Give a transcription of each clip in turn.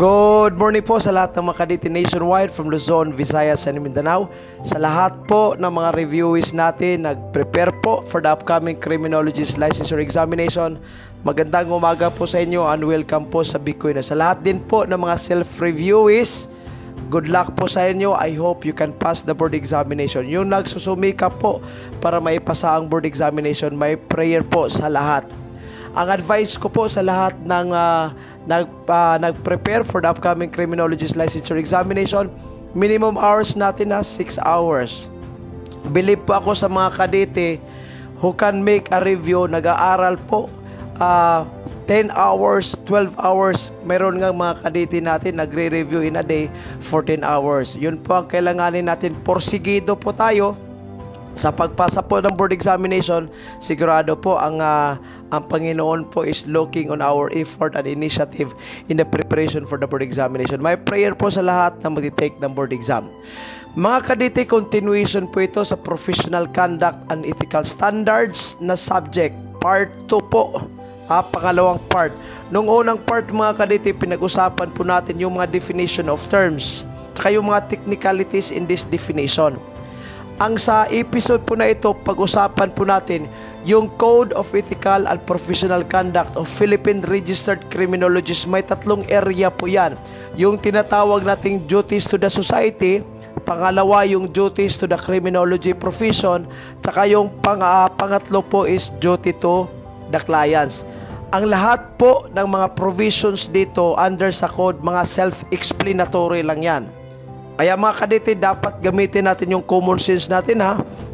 Good morning po sa lahat ng mga kaditi nationwide from Luzon, Visayas, and Mindanao. Sa lahat po ng mga reviewees natin, nag-prepare po for the upcoming criminologist licensure examination. Magandang umaga po sa inyo and welcome po sa Bitcoin. Sa lahat din po ng mga self-reviewees, good luck po sa inyo. I hope you can pass the board examination. Yung nagsusumika po para maipasa ang board examination, may prayer po sa lahat. Ang advice ko po sa lahat ng nag-prepare for the upcoming criminologist licensure examination, minimum hours natin na 6 hours. Believe po ako sa mga kadete who can make a review, nag-aaral po 10 hours, 12 hours. Meron nga mga kadete natin nagre-review in a day 14 hours. Yun po ang kailanganin natin. Porsigido po tayo sa pagpasa po ng board examination. Sigurado po ang Panginoon po is looking on our effort and initiative in the preparation for the board examination. My prayer po sa lahat na mag-take ng board exam. Mga kadete, continuation po ito sa professional conduct and ethical standards na subject. Part 2 po. Pangalawang part. Nung unang part mga kadete, pinag-usapan po natin yung mga definition of terms saka yung mga technicalities in this definition. Ang sa episode po na ito, pag-usapan po natin yung Code of Ethical and Professional Conduct of Philippine Registered Criminologists. May tatlong area po yan. Yung tinatawag nating duties to the society, pangalawa yung duties to the criminology profession, tsaka yung pangatlo po is duty to the clients. Ang lahat po ng mga provisions dito under sa code, mga self-explanatory lang yan. Kaya mga kadete, dapat gamitin natin yung common sense natin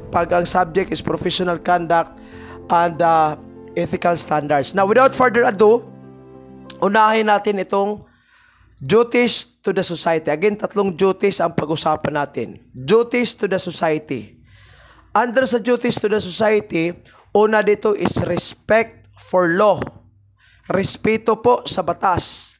pag ang subject is professional conduct and ethical standards. Now, without further ado, unahin natin itong duties to the society. Again, tatlong duties ang pag-usapan natin. Duties to the society. Under sa duties to the society, una dito is respect for law. Respeto po sa batas.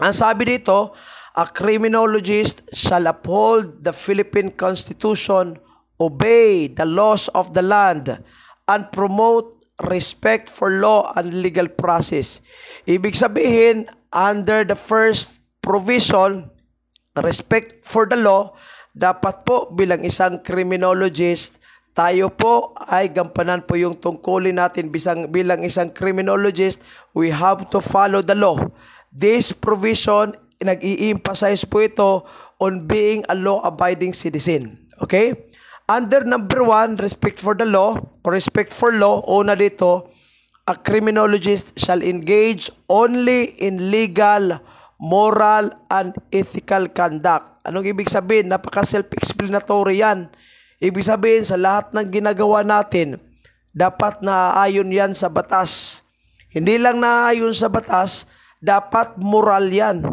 Ang sabi dito, a criminologist shall uphold the Philippine Constitution, obey the laws of the land, and promote respect for law and legal process. Ibig sabihin, under the first provision, respect for the law, dapat po bilang isang criminologist, tayo po ay gampanan po yung tungkulin natin bilang isang criminologist, we have to follow the law. This provision, nag-i-emphasize po ito on being a law-abiding citizen. Okay? Under number 1, respect for the law, or respect for law, una dito, a criminologist shall engage only in legal, moral, and ethical conduct. Anong ibig sabihin? Napaka-self-explanatory yan. Ibig sabihin, sa lahat ng ginagawa natin, dapat naaayon yan sa batas. Hindi lang naaayon sa batas, dapat moral yan.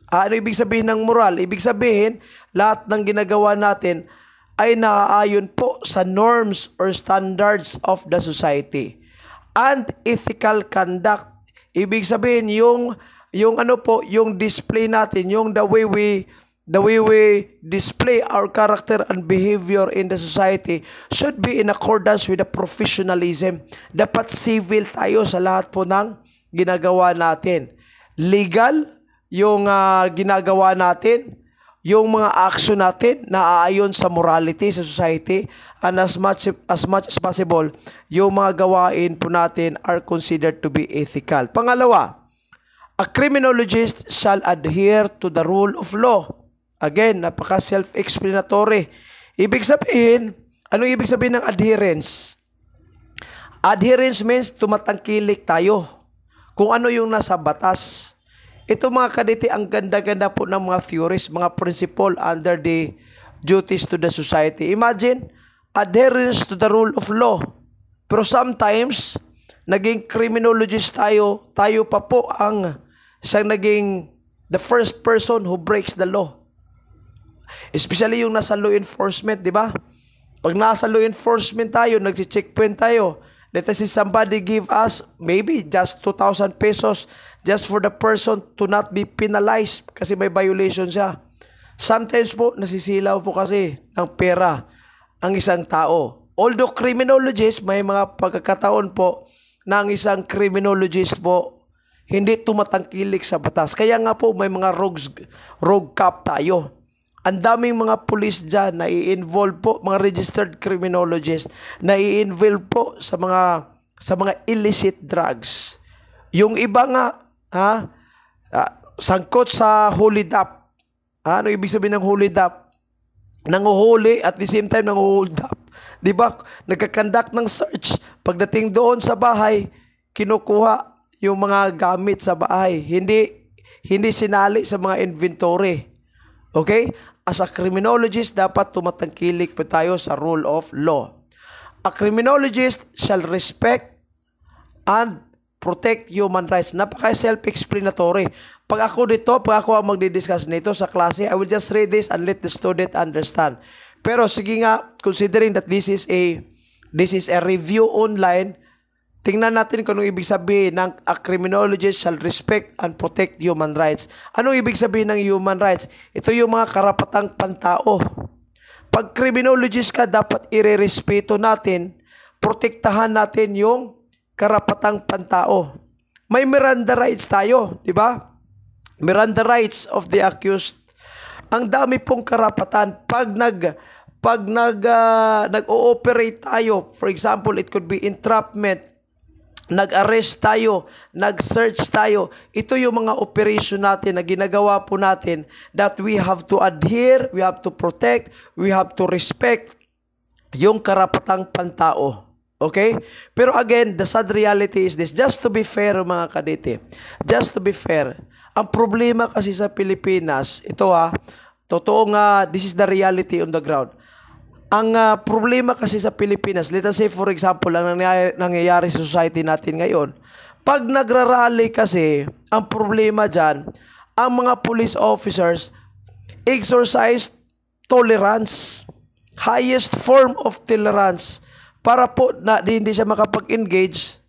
Ano ibig sabihin ng moral? Ibig sabihin, lahat ng ginagawa natin ay naaayon po sa norms or standards of the society. And ethical conduct, ibig sabihin yung display natin, yung the way we display our character and behavior in the society should be in accordance with the professionalism. Dapat civil tayo sa lahat po ng ginagawa natin. Legal, yung ginagawa natin, yung mga action natin na aayon sa morality sa society, and as much as possible, yung mga gawain po natin are considered to be ethical. Pangalawa, a criminologist shall adhere to the rule of law. Again, napaka self-explanatory. Ibig sabihin, anong ibig sabihin ng adherence? Adherence means tumatangkilik tayo kung ano yung nasa batas. Ito mga kadete, ang ganda-ganda po ng mga theories, mga principle under the duties to the society. Imagine, adherence to the rule of law. Pero sometimes, naging criminologist tayo pa po ang siyang naging the first person who breaks the law. Especially yung nasa law enforcement, di ba? Pag nasa law enforcement tayo, nag-checkpoint tayo, let us say somebody give us maybe just 2,000 pesos just for the person to not be penalized kasi may violation siya. Sometimes po, nasisilaw po kasi ng pera ang isang tao. Although criminologist, may mga pagkakataon po na ang isang criminologist po hindi tumatangkilik sa batas. Kaya nga po may mga rogue cop tayo. Ang daming mga pulis dyan na i-involve po, mga registered criminologist na i-involve po sa mga illicit drugs. Yung iba nga, sangkot sa hold up. Ano ibig sabihin ng hold up? Nanguhuli at the same time nanguhold up. Diba? Nagkakandak ng search. Pagdating doon sa bahay, kinukuha yung mga gamit sa bahay. Hindi sinali sa mga inventory. Okay? As a criminologist, dapat tumatangkilik pa tayo sa rule of law. A criminologist shall respect and protect human rights. Napaka-self-explanatory. Pag ako ang magdi-discuss nito sa klase, I will just read this and let the student understand. Pero sige nga, considering that this is a review online, tingnan natin kung anong ibig sabihin ng a criminologist shall respect and protect human rights. Anong ibig sabihin ng human rights? Ito yung mga karapatang pantao. Pag criminologist ka, dapat irerespeto natin, protektahan natin yung karapatang pantao. May Miranda rights tayo, di ba? Miranda rights of the accused. Ang dami pong karapatan pag nag-ooperate tayo. For example, it could be entrapment, nag-arrest tayo, nag-search tayo. Ito yung mga operation natin na ginagawa po natin that we have to adhere, we have to protect, we have to respect yung karapatang pantao. Okay? Pero again, the sad reality is this. Just to be fair, mga kadete. Just to be fair. Ang problema kasi sa Pilipinas, ito totoo nga, this is the reality on the ground. Ang problema kasi sa Pilipinas, let us say for example, ang nangyayari sa society natin ngayon, pag nagrarally kasi, ang problema dyan, ang mga police officers exercise tolerance, highest form of tolerance, para po na hindi siya makapag-engage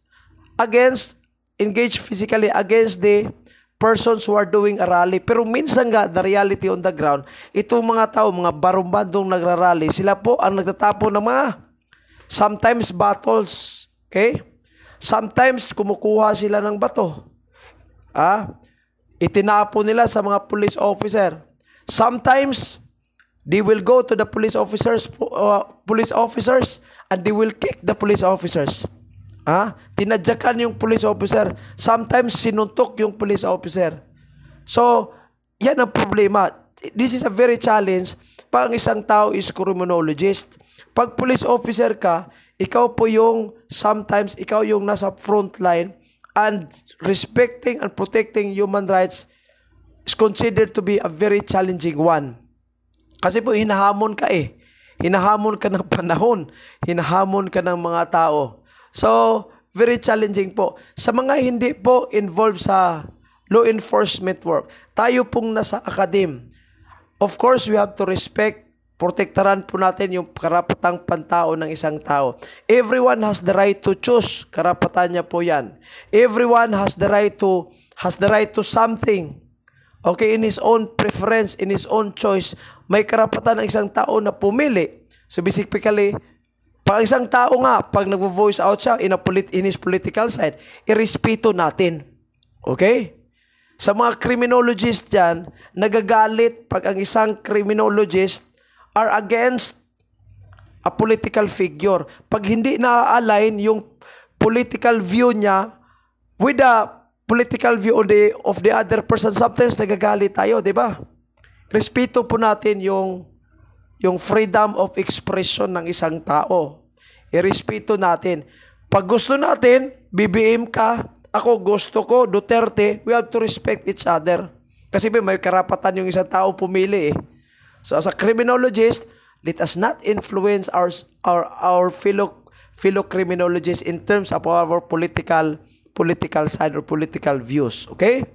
physically against the persons who are doing a rally. Pero minsan nga, the reality on the ground, itong mga tao, mga barumbandong nagrarally, sila po ang nagtatapo ng mga sometimes battles. Okay? Sometimes kumukuha sila ng bato. Itinapo nila sa mga police officer. Sometimes they will go to the police officers and they will kick the police officers. Tinadyakan yung police officer. Sometimes sinuntok yung police officer. So, yan ang problema. This is a very challenge pag ang isang tao is criminologist. Pag police officer ka, ikaw po yung sometimes ikaw yung nasa front line, and respecting and protecting human rights is considered to be a very challenging one. Kasi po hinahamon ka Hinahamon ka ng panahon. Hinahamon ka ng mga tao. So, very challenging po. Sa mga hindi po involved sa law enforcement work, tayo pong nasa academe. Of course, we have to respect, protektaran po natin yung karapatang pantao ng isang tao. Everyone has the right to choose. Karapatan niya po yan. Everyone has the right to something. Okay, in his own preference, in his own choice, may karapatan ng isang tao na pumili. So basically, pag isang tao nga, pag nag-voice out siya in his political side, irespeto natin. Okay? Sa mga criminologist dyan, nagagalit pag ang isang criminologist are against a political figure. Pag hindi na-align yung political view niya with the political view of the other person, sometimes nagagalit tayo, di ba? Respeto po natin yung freedom of expression ng isang tao. Irespeto natin. Pag gusto natin, BBM ka, ako gusto ko, Duterte, we have to respect each other. Kasi may karapatan yung isang tao pumili . So as a criminologist, let us not influence our fellow criminologists in terms of our political side or political views. Okay?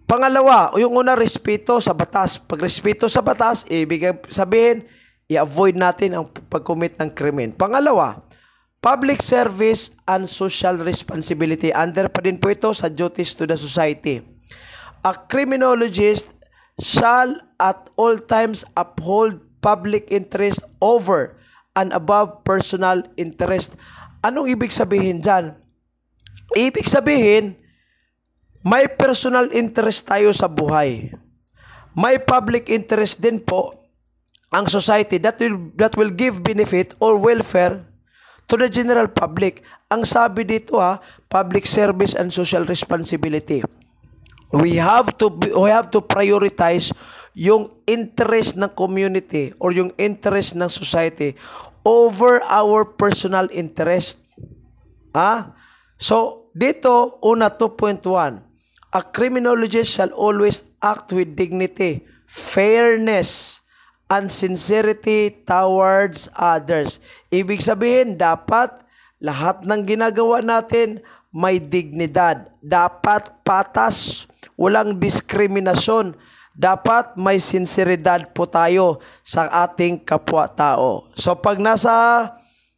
Pangalawa, yung una, respeto sa batas. Pag respeto sa batas, ibig sabihin, i-avoid natin ang pag-commit ng krimen. Pangalawa, public service and social responsibility. Under pa din po ito sa duties to the society. A criminologist shall at all times uphold public interest over and above personal interest. Anong ibig sabihin dyan? Ibig sabihin, May personal interest tayo sa buhay. May public interest din po ang society that will give benefit or welfare to the general public. Ang sabi dito public service and social responsibility. We have to prioritize yung interest ng community or yung interest ng society over our personal interest. So, dito, una 2.1, a criminologist shall always act with dignity, fairness, and sincerity towards others. Ibig sabihin, dapat lahat ng ginagawa natin may dignidad. Dapat patas, walang diskriminasyon. Dapat may sinseridad po tayo sa ating kapwa-tao. So pag nasa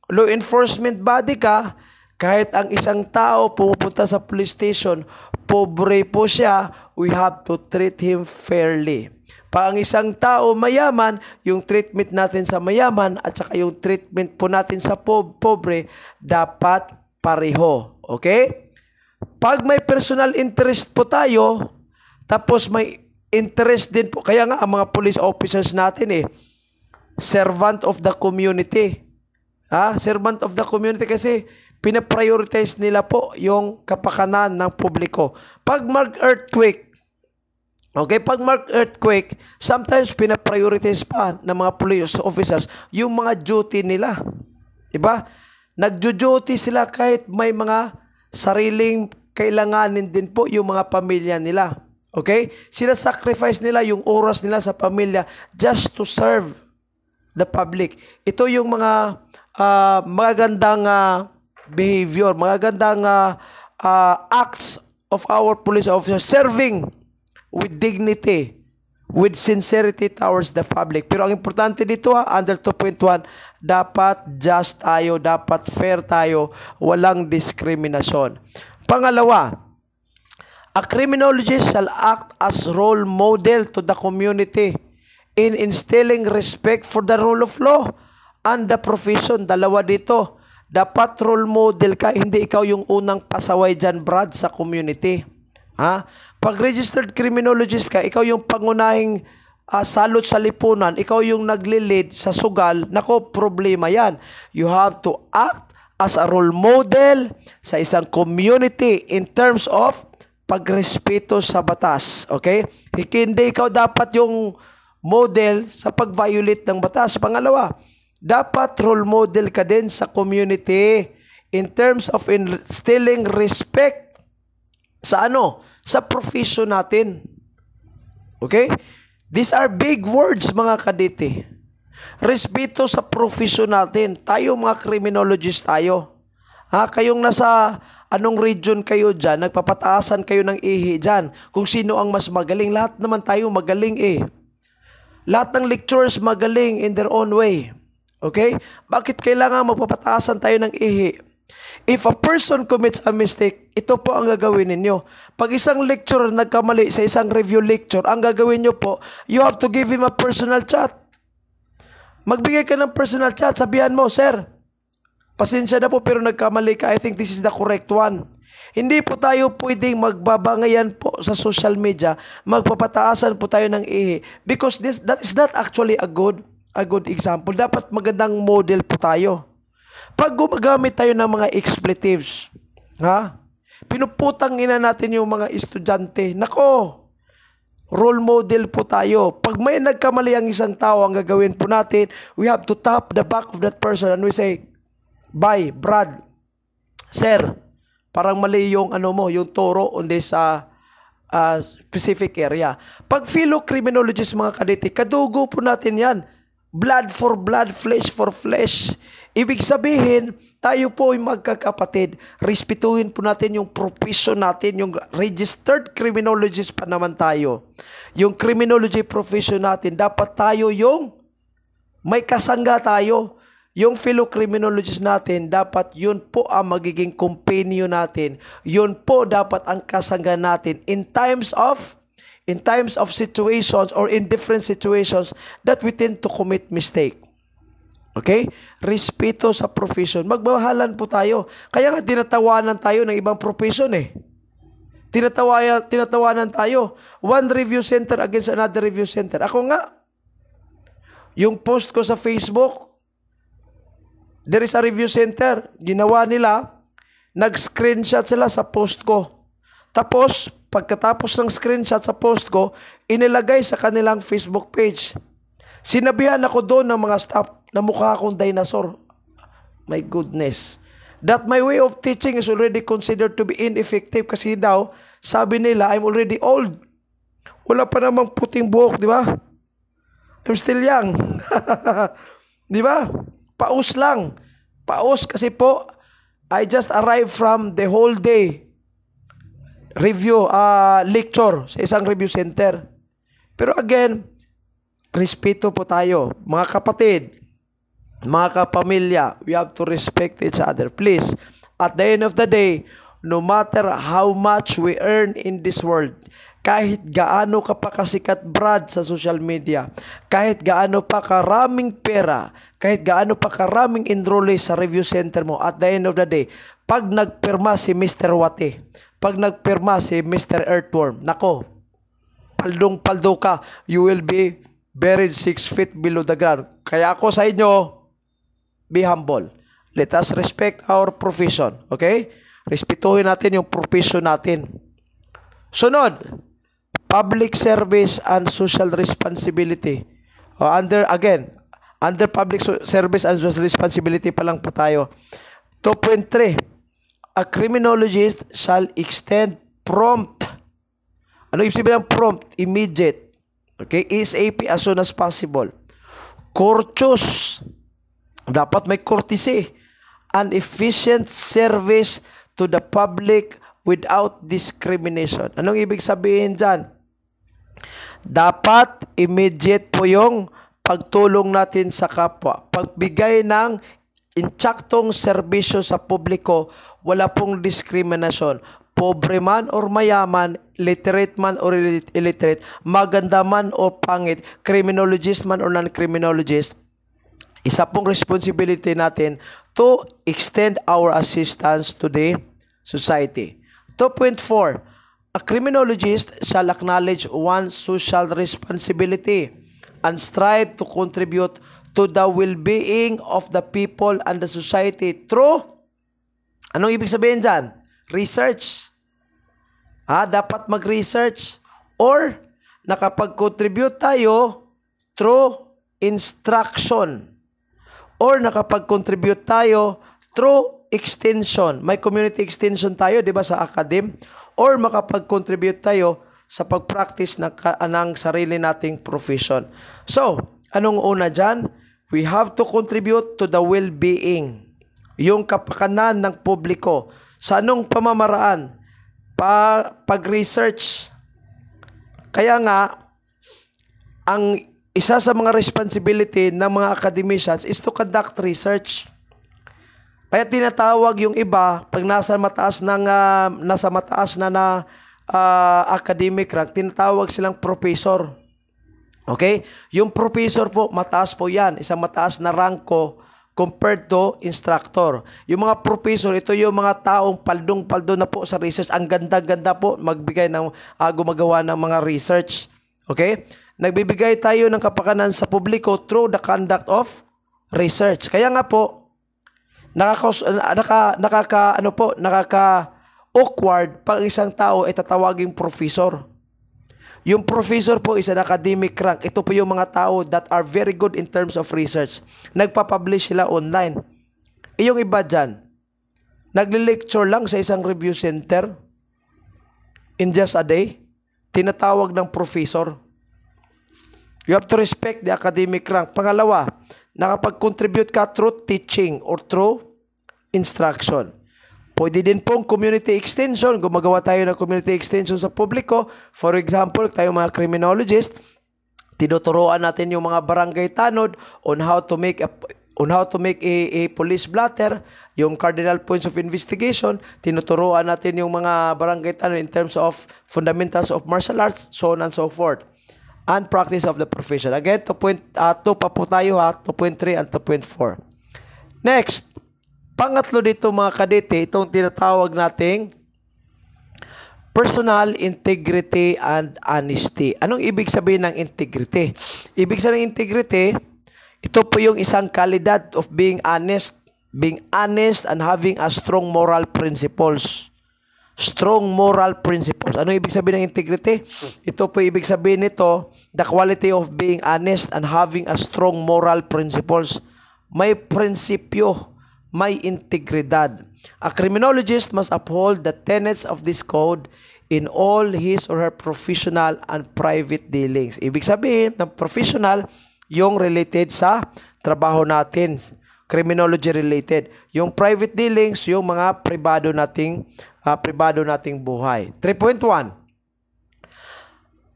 law enforcement body ka, kahit ang isang tao pumupunta sa police station, pobre po siya, we have to treat him fairly. Pag ang isang tao mayaman, yung treatment natin sa mayaman at saka yung treatment po natin sa pobre, dapat pareho. Okay? Pag may personal interest po tayo, tapos may interest din po, kaya nga ang mga police officers natin servant of the community. Servant of the community kasi pinaprioritize nila po yung kapakanan ng publiko. Pag mag-earthquake, pag mag-earthquake, sometimes pinaprioritize pa ng mga police officers yung mga duty nila. Diba? Nagjo-duty sila kahit may mga sariling kailanganin din po yung mga pamilya nila. Okay? Sila sacrifice nila yung oras nila sa pamilya just to serve the public. Ito yung mga magagandang behavior, magagandang acts of our police officers serving with dignity, with sincerity towards the public. Pero ang importante dito under 2.1, dapat just tayo, dapat fair tayo, walang diskriminasyon. Pangalawa, a criminologist shall act as role model to the community in instilling respect for the rule of law and the profession. Dalawa dito. Dapat role model ka, hindi ikaw yung unang pasaway dyan, Brad, sa community. Pag registered criminologist ka, ikaw yung pangunahing salot sa lipunan, ikaw yung nagli-lead sa sugal, nako, problema yan. You have to act as a role model sa isang community in terms of pagrespeto sa batas. Okay? Hindi ikaw dapat yung model sa pag-violate ng batas. Pangalawa, dapat role model ka din sa community in terms of instilling respect sa sa profession natin. Okay? These are big words, mga kadete. Respeto sa profession natin. Tayo mga criminologist tayo. Kayong nasa anong region kayo dyan, nagpapataasan kayo ng ihi dyan. Kung sino ang mas magaling, lahat naman tayo magaling Lahat ng lecturers magaling in their own way. Okay? Bakit kailangan magpapataasan tayo ng ihi? If a person commits a mistake, ito po ang gagawin ninyo. Pag isang lecturer nagkamali sa isang review lecture, ang gagawin nyo po, you have to give him a personal chat. Magbigay ka ng personal chat, sabihan mo, sir, pasensya na po pero nagkamali ka. I think this is the correct one. Hindi po tayo pwedeng magbabangayan po sa social media, magpapataasan po tayo ng ihi. Because that is not actually a good example. Dapat magandang model po tayo. Pag gumagamit tayo ng mga expletives, pinuputang ina natin yung mga estudyante, nako, role model po tayo. Pag may nagkamali ang isang tao, ang gagawin po natin, we have to tap the back of that person and we say, bye, Brad, sir, parang mali yung yung toro on this specific area. Pag philo-criminologist, mga kadete, kadugo po natin yan. Blood for blood, flesh for flesh. Ibig sabihin, tayo po ay magkakapatid. Respetuhin po natin yung profession natin, yung registered criminologist pa naman tayo. Yung criminology profession natin, dapat tayo yung may kasangga tayo. Yung fellow criminologist natin, dapat yun po ang magiging companion natin. Yun po dapat ang kasangga natin in times of situations or in different situations that we tend to commit mistake. Okay? Respeto sa profession. Magmahalan po tayo. Kaya nga tinatawanan tayo ng ibang profession Tinatawanan tayo. One review center against another review center. Ako nga, yung post ko sa Facebook, there is a review center. Ginawa nila, nag-screenshot sila sa post ko. Tapos, pagkatapos ng screenshot sa post ko, inilagay sa kanilang Facebook page. Sinabihan ako doon ng mga staff na mukha akong dinosaur. My goodness. That my way of teaching is already considered to be ineffective kasi daw, sabi nila, I'm already old. Wala pa namang puting buhok, di ba? I'm still young. Di ba? Paus lang. Paus kasi po, I just arrived from the whole day lecture sa isang review center. Pero again, respeto po tayo. Mga kapatid, mga kapamilya, we have to respect each other. Please, at the end of the day, no matter how much we earn in this world, kahit gaano ka pa kasikat, Brad, sa social media, kahit gaano pa karaming pera, kahit gaano pa karaming enrollee sa review center mo, at the end of the day, pag nagpirma si Mr. Wate, pag nagpirma si Mr. Earthworm, nako, paldong-paldo ka, you will be buried 6 feet below the ground. Kaya ako sa inyo, be humble. Let us respect our profession. Okay? Respetuhin natin yung profession natin. Sunod, public service and social responsibility. Under public service and social responsibility pa lang po tayo. 2.3, a criminologist shall extend prompt. Ano ibig sabihin ng prompt? Immediate. Okay? ASAP, as soon as possible. Courteous. Dapat may courtesy and efficient service to the public without discrimination. Anong ibig sabihin dyan? Dapat immediate po yung pagtulong natin sa kapwa. Pagbigay ng intsaktong serbisyo sa publiko, wala pong diskriminasyon. Pobre man or mayaman, literate man or illiterate, maganda man o pangit, criminologist man or non-criminologist, isa pong responsibility natin to extend our assistance to the society. 2.4, a criminologist shall acknowledge one's social responsibility and strive to contribute to the well-being of the people and the society through, anong ibig sabihin dyan? Research. Dapat mag-research or nakapag-contribute tayo through instruction or nakapag-contribute tayo through extension. May community extension tayo, di ba, sa academe? Or makapag-contribute tayo sa pag-practice ng sarili nating profession. So, anong una dyan? We have to contribute to the well-being, yung kapakanan ng publiko. Sa anong pamamaraan? Pag-research. Kaya nga, ang isa sa mga responsibility ng mga academicians is to conduct research. Kaya tinatawag yung iba, pag nasa mataas na academic rank, tinatawag silang professor. Okay? Yung professor po, mataas po yan. Isang mataas na ranko compared to instructor. Yung mga professor, ito yung mga taong paldong-paldo na po sa research. Ang ganda-ganda po magbigay ng gumagawa ng mga research. Okay? Nagbibigay tayo ng kapakanan sa publiko through the conduct of research. Kaya nga po, nakaka-awkward pag isang tao ay tatawaging professor. Yung professor po is an academic rank. Ito po yung mga tao that are very good in terms of research. Nagpapublish sila online. Yung iba dyan, nagli-lecture lang sa isang review center in just a day. Tinatawag ng professor. You have to respect the academic rank. Pangalawa, nakapag-contribute ka through teaching or through instruction. Pwede din pong community extension. Gumagawa tayo ng community extension sa publiko. For example, tayo mga criminologist, tinuturuan natin yung mga barangay tanod on how to make a police blotter, yung cardinal points of investigation. Tinuturuan natin yung mga barangay tanod in terms of fundamentals of martial arts, so on and so forth. And practice of the profession. Again, 2.2 pa po tayo 2.3 and 2.4. Next, pangatlo dito mga kadete, itong tinatawag nating Personal integrity and honesty. Anong ibig sabihin ng integrity? Ibig sabihin ng integrity, ito po yung isang kalidad of being honest. Being honest and having a strong moral principles. Strong moral principles. Ano ibig sabihin ng integrity? Ito po ibig sabihin nito, the quality of being honest and having a strong moral principles. May prinsipyo, may integridad. A criminologist must uphold the tenets of this code in all his or her professional and private dealings. Ibig sabihin ng professional, yung related sa trabaho natin, criminology related. Yung private dealings, yung mga pribado nating buhay. 3.1.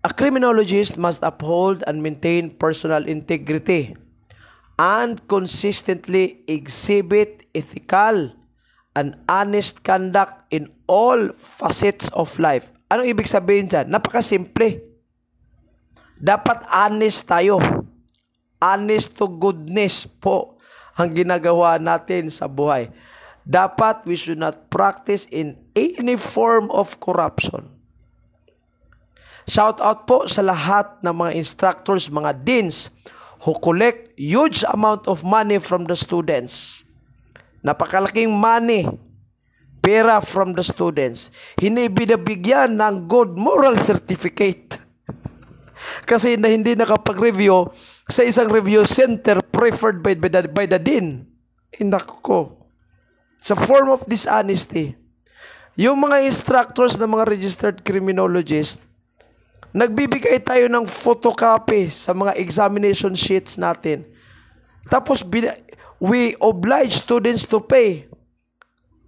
A criminologist must uphold and maintain personal integrity and consistently exhibit ethical and honest conduct in all facets of life. Anong ibig sabihin dyan? Napakasimple. Dapat honest tayo. Honest to goodness po ang ginagawa natin sa buhay. Dapat we should not practice in any form of corruption. Shout out po sa lahat ng mga instructors, mga deans who collect huge amount of money from the students. Napakalaking money, pera from the students. Hindi binabigyan ng good moral certificate. Kasi hindi nakapag-review sa isang review center preferred by the dean. Nako. Sa form of dishonesty. Yung mga instructors na mga registered criminologists, nagbibigay tayo ng photocopy sa mga examination sheets natin. Tapos, we oblige students to pay.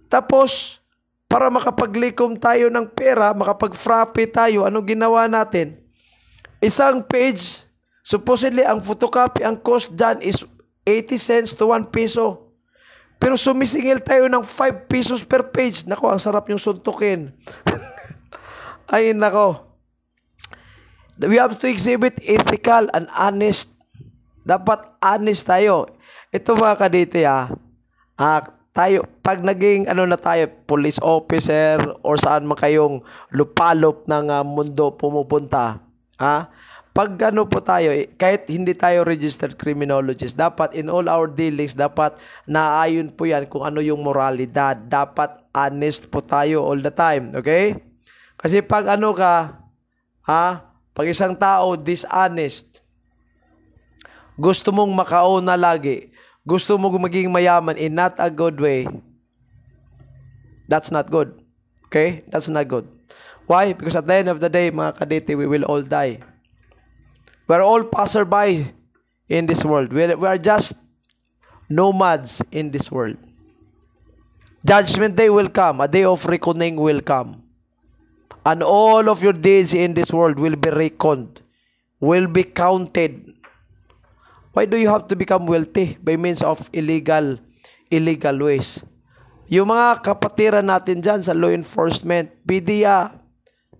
Tapos, para makapaglikom tayo ng pera, makapag-frappe tayo, anong ginawa natin? Isang page, supposedly, ang photocopy, ang cost dyan is 80 cents to 1 peso. Pero sumisingil tayo ng 5 pesos per page. Nako, ang sarap yung suntukin. Ay, nako. We have to exhibit ethical and honest. Dapat honest tayo. Ito mga kadite tayo, pag naging na tayo, police officer or saan man kayong lupalop ng mundo pumupunta, pag po tayo, kahit hindi tayo registered criminologist, dapat in all our dealings, dapat naayon po yan kung ano yung moralidad. Dapat honest po tayo all the time. Okay? Kasi pag pag isang tao dishonest, gusto mong makauna lagi, gusto mong maging mayaman in not a good way, that's not good. Okay? That's not good. Why? Because at the end of the day, mga kadete, we will all die. We're all passerby in this world. We are just nomads in this world. Judgment day will come. A day of reckoning will come. And all of your deeds in this world will be reckoned, will be counted. Why do you have to become wealthy? By means of illegal ways. Yung mga kapatiran natin dyan sa law enforcement, PDEA,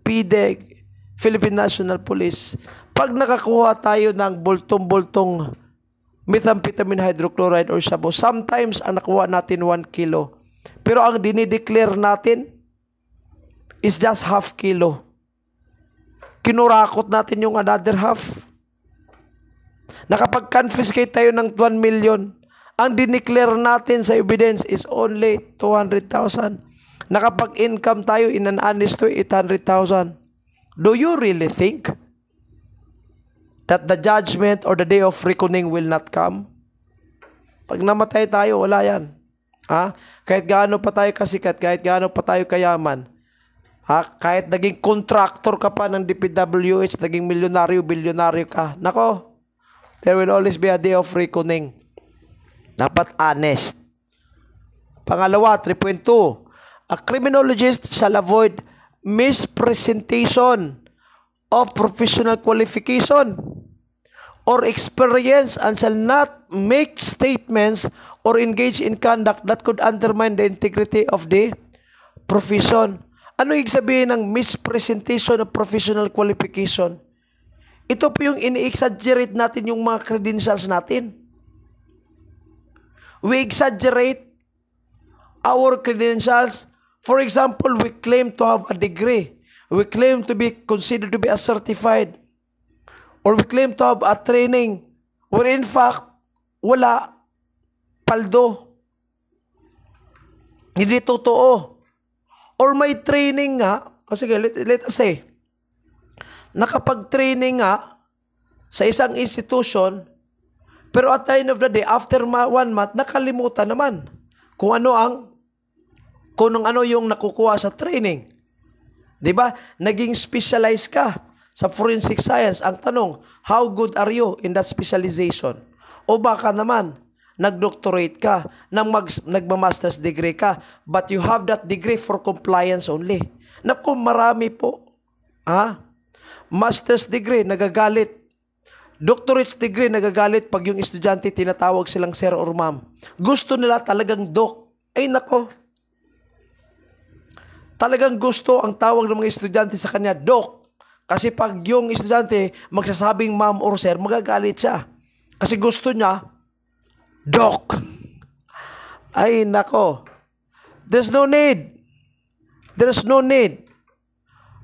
PDEG, Philippine National Police, pag nakakuha tayo ng bultong-bultong methamphetamine hydrochloride or shabu, sometimes ang nakuha natin 1 kilo. Pero ang dinideclare natin is just half kilo. Kinurakot natin yung another half. Nakapag-confiscate tayo ng 1 million. Ang dineclare natin sa evidence is only 200,000. Nakapag-income tayo in an honest way, 800,000. Do you really think that the judgment or the day of reckoning will not come? Pag namatay tayo, wala yan. Kahit gaano pa tayo kasikat, kahit gaano pa tayo kayaman, kahit naging contractor ka pa ng DPWH, naging milyonaryo, bilyonaryo ka, nako, there will always be a day of reckoning. Dapat honest. Pangalawa, 3.2. A criminologist shall avoid mispresentation of professional qualification or experience and shall not make statements or engage in conduct that could undermine the integrity of the profession. Ano ibig sabihin ng mispresentation of professional qualification? Ito po yung ini-exaggerate natin yung mga credentials natin. We exaggerate our credentials. For example, we claim to have a degree. we claim to be considered to be a certified, or we claim to have a training, where in fact, wala, paldo. Hindi totoo. Or may training nga, o sige, let us say, nakapag-training nga sa isang institution, pero at the end of the day, after 1 month, nakalimutan naman kung ano yung nakukuha sa training. 'Di ba? Naging specialized ka sa forensic science. Ang tanong, how good are you in that specialization? O baka naman, nag-doctorate ka, nagma-master's degree ka, but you have that degree for compliance only. Naku, marami po. Master's degree, nagagalit. Doctorate degree, nagagalit pag yung estudyante tinatawag silang sir or ma'am. Gusto nila talagang doc. Ay nako. Talagang gusto ang tawag ng mga estudyante sa kanya, doc. Kasi pag yung estudyante magsasabing ma'am or sir, magagalit siya. Kasi gusto niya, doc. Ay nako. There's no need. There's no need.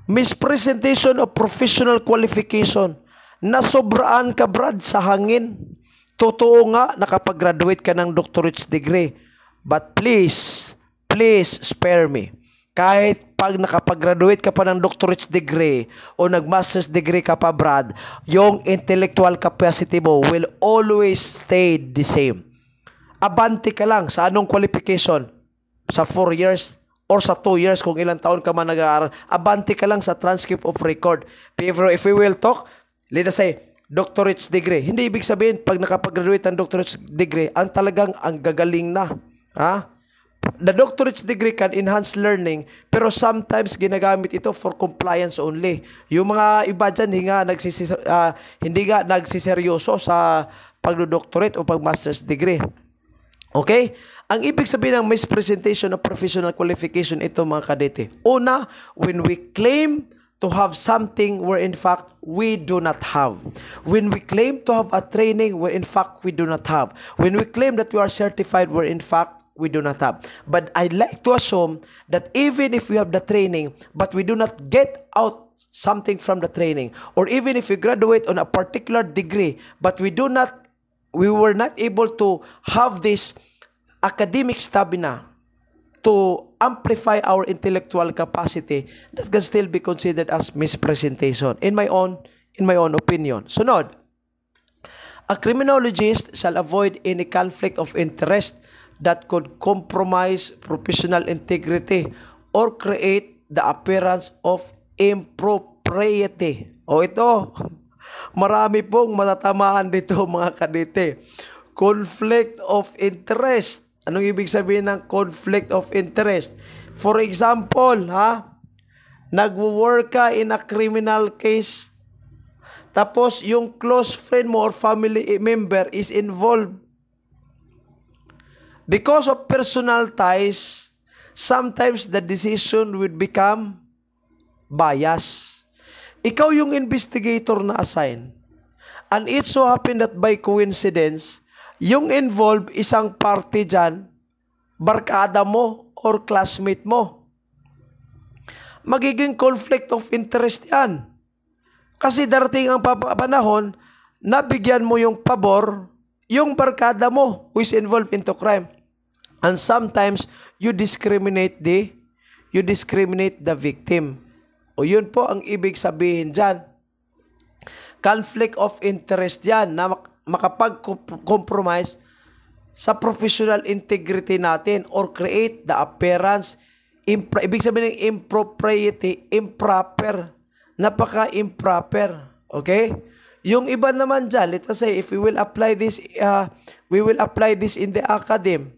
Mispresentation of professional qualification. Nasobraan ka, Brad, sa hangin. Totoo nga, nakapag-graduate ka ng doctorate degree. But please spare me. Kahit pag nakapag-graduate ka pa ng doctorate degree o nag-master's degree ka pa, Brad, yung intellectual capacity mo will always stay the same. Abante ka lang sa anong qualification? Sa 4 years or sa 2 years kung ilang taon ka man nag-aaral. Abante ka lang sa transcript of record. If we will talk, let us say, doctorate degree. Hindi ibig sabihin, pag nakapag-graduate ng doctorate degree, ang gagaling na. The doctorate degree can enhance learning, pero sometimes ginagamit ito for compliance only. Yung mga iba dyan, hindi nga nagsiseryoso sa pag-doctorate o pag-master's degree. Okay? Ang ibig sabihin ng mispresentation of professional qualification, ito mga kadete. Una, when we claim to have something where in fact we do not have. When we claim to have a training where in fact we do not have. When we claim that we are certified where in fact we do not have. But I'd like to assume that even if we have the training but we do not get out something from the training, or even if we graduate on a particular degree but we were not able to have this academic stamina to amplify our intellectual capacity, that can still be considered as mispresentation, in my own opinion. Sunod, a criminologist shall avoid any conflict of interest that could compromise professional integrity or create the appearance of impropriety. O ito, marami pong matatamaan dito mga kadete. Conflict of interest. Anong ibig sabihin ng conflict of interest? For example, nagwo-work ka in a criminal case, tapos yung close friend mo or family member is involved. Because of personal ties, sometimes the decision would become bias. Ikaw yung investigator na assign. And it so happened that by coincidence, yung involved isang party dyan, barkada mo or classmate mo. Magiging conflict of interest yan. Kasi darating ang panahon, nabigyan mo yung pabor, yung barkada mo who is involved into crime. And sometimes, you discriminate the victim. O yun po ang ibig sabihin dyan. Conflict of interest yan na makapag-compromise sa professional integrity natin or create the appearance, ibig sabihin ng impropriety, improper, napaka-improper. Okay? Yung iba naman dyan, let us say, if we will apply this in the academy,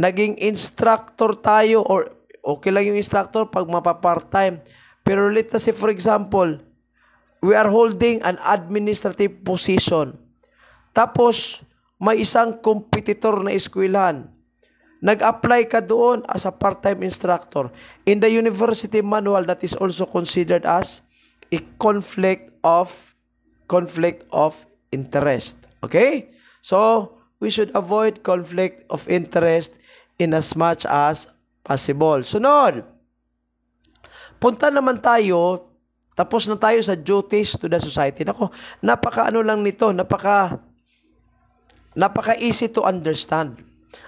naging instructor tayo, or okay lang yung instructor pag mapa-part-time, pero let us say, for example, we are holding an administrative position. Tapos, may isang competitor na eskwelahan. Nag-apply ka doon as a part-time instructor. In the university manual, that is also considered as a conflict of interest. Okay? So, we should avoid conflict of interest in as much as possible. Sunod, Punta naman tayo, tapos na tayo sa duties to the society. Nako, napaka ano lang nito, napaka easy to understand.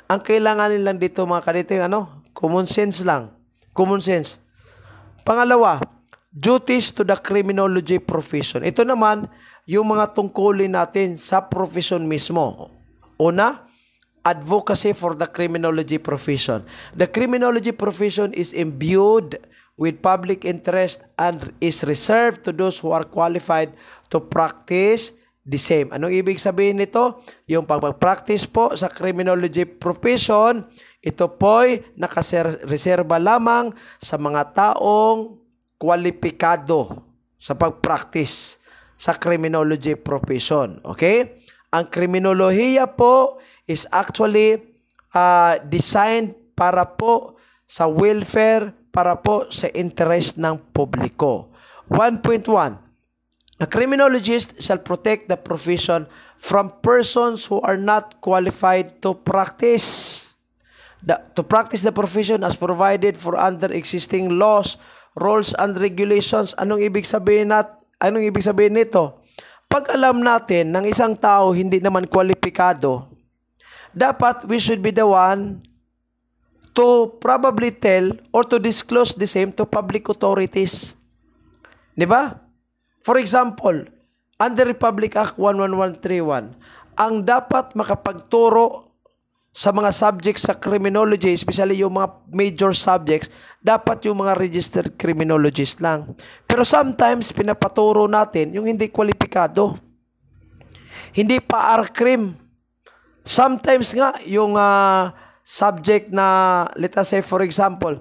Ang kailangan lang dito mga kadete, common sense lang. Common sense. Pangalawa, duties to the criminology profession. Ito naman, yung mga tungkulin natin sa profession mismo. Una, advocacy for the criminology profession. The criminology profession is imbued with public interest and is reserved to those who are qualified to practice the same. Anong ibig sabihin nito? Yung pag-practice po sa criminology profession, ito po'y nakareserba lamang sa mga taong kwalipikado sa pag-practice sa criminology profession. Okay? Ang kriminolohiya po is actually designed para po sa welfare, para po sa interest ng publiko. 1.1. A criminologist shall protect the profession from persons who are not qualified to practice the profession as provided for under existing laws, rules, and regulations. Anong ibig sabihin nito? Pag alam natin ng isang tao hindi naman kwalipikado, dapat we should be the one to probably tell or to disclose the same to public authorities. Di ba? For example, under Republic Act 11131, ang dapat makapagturo sa mga subjects sa criminology, especially yung mga major subjects, dapat yung mga registered criminologist lang. Pero sometimes, pinapaturo natin yung hindi kwalipikado. Hindi pa R-crim. Sometimes nga, yung subject na, let us say for example,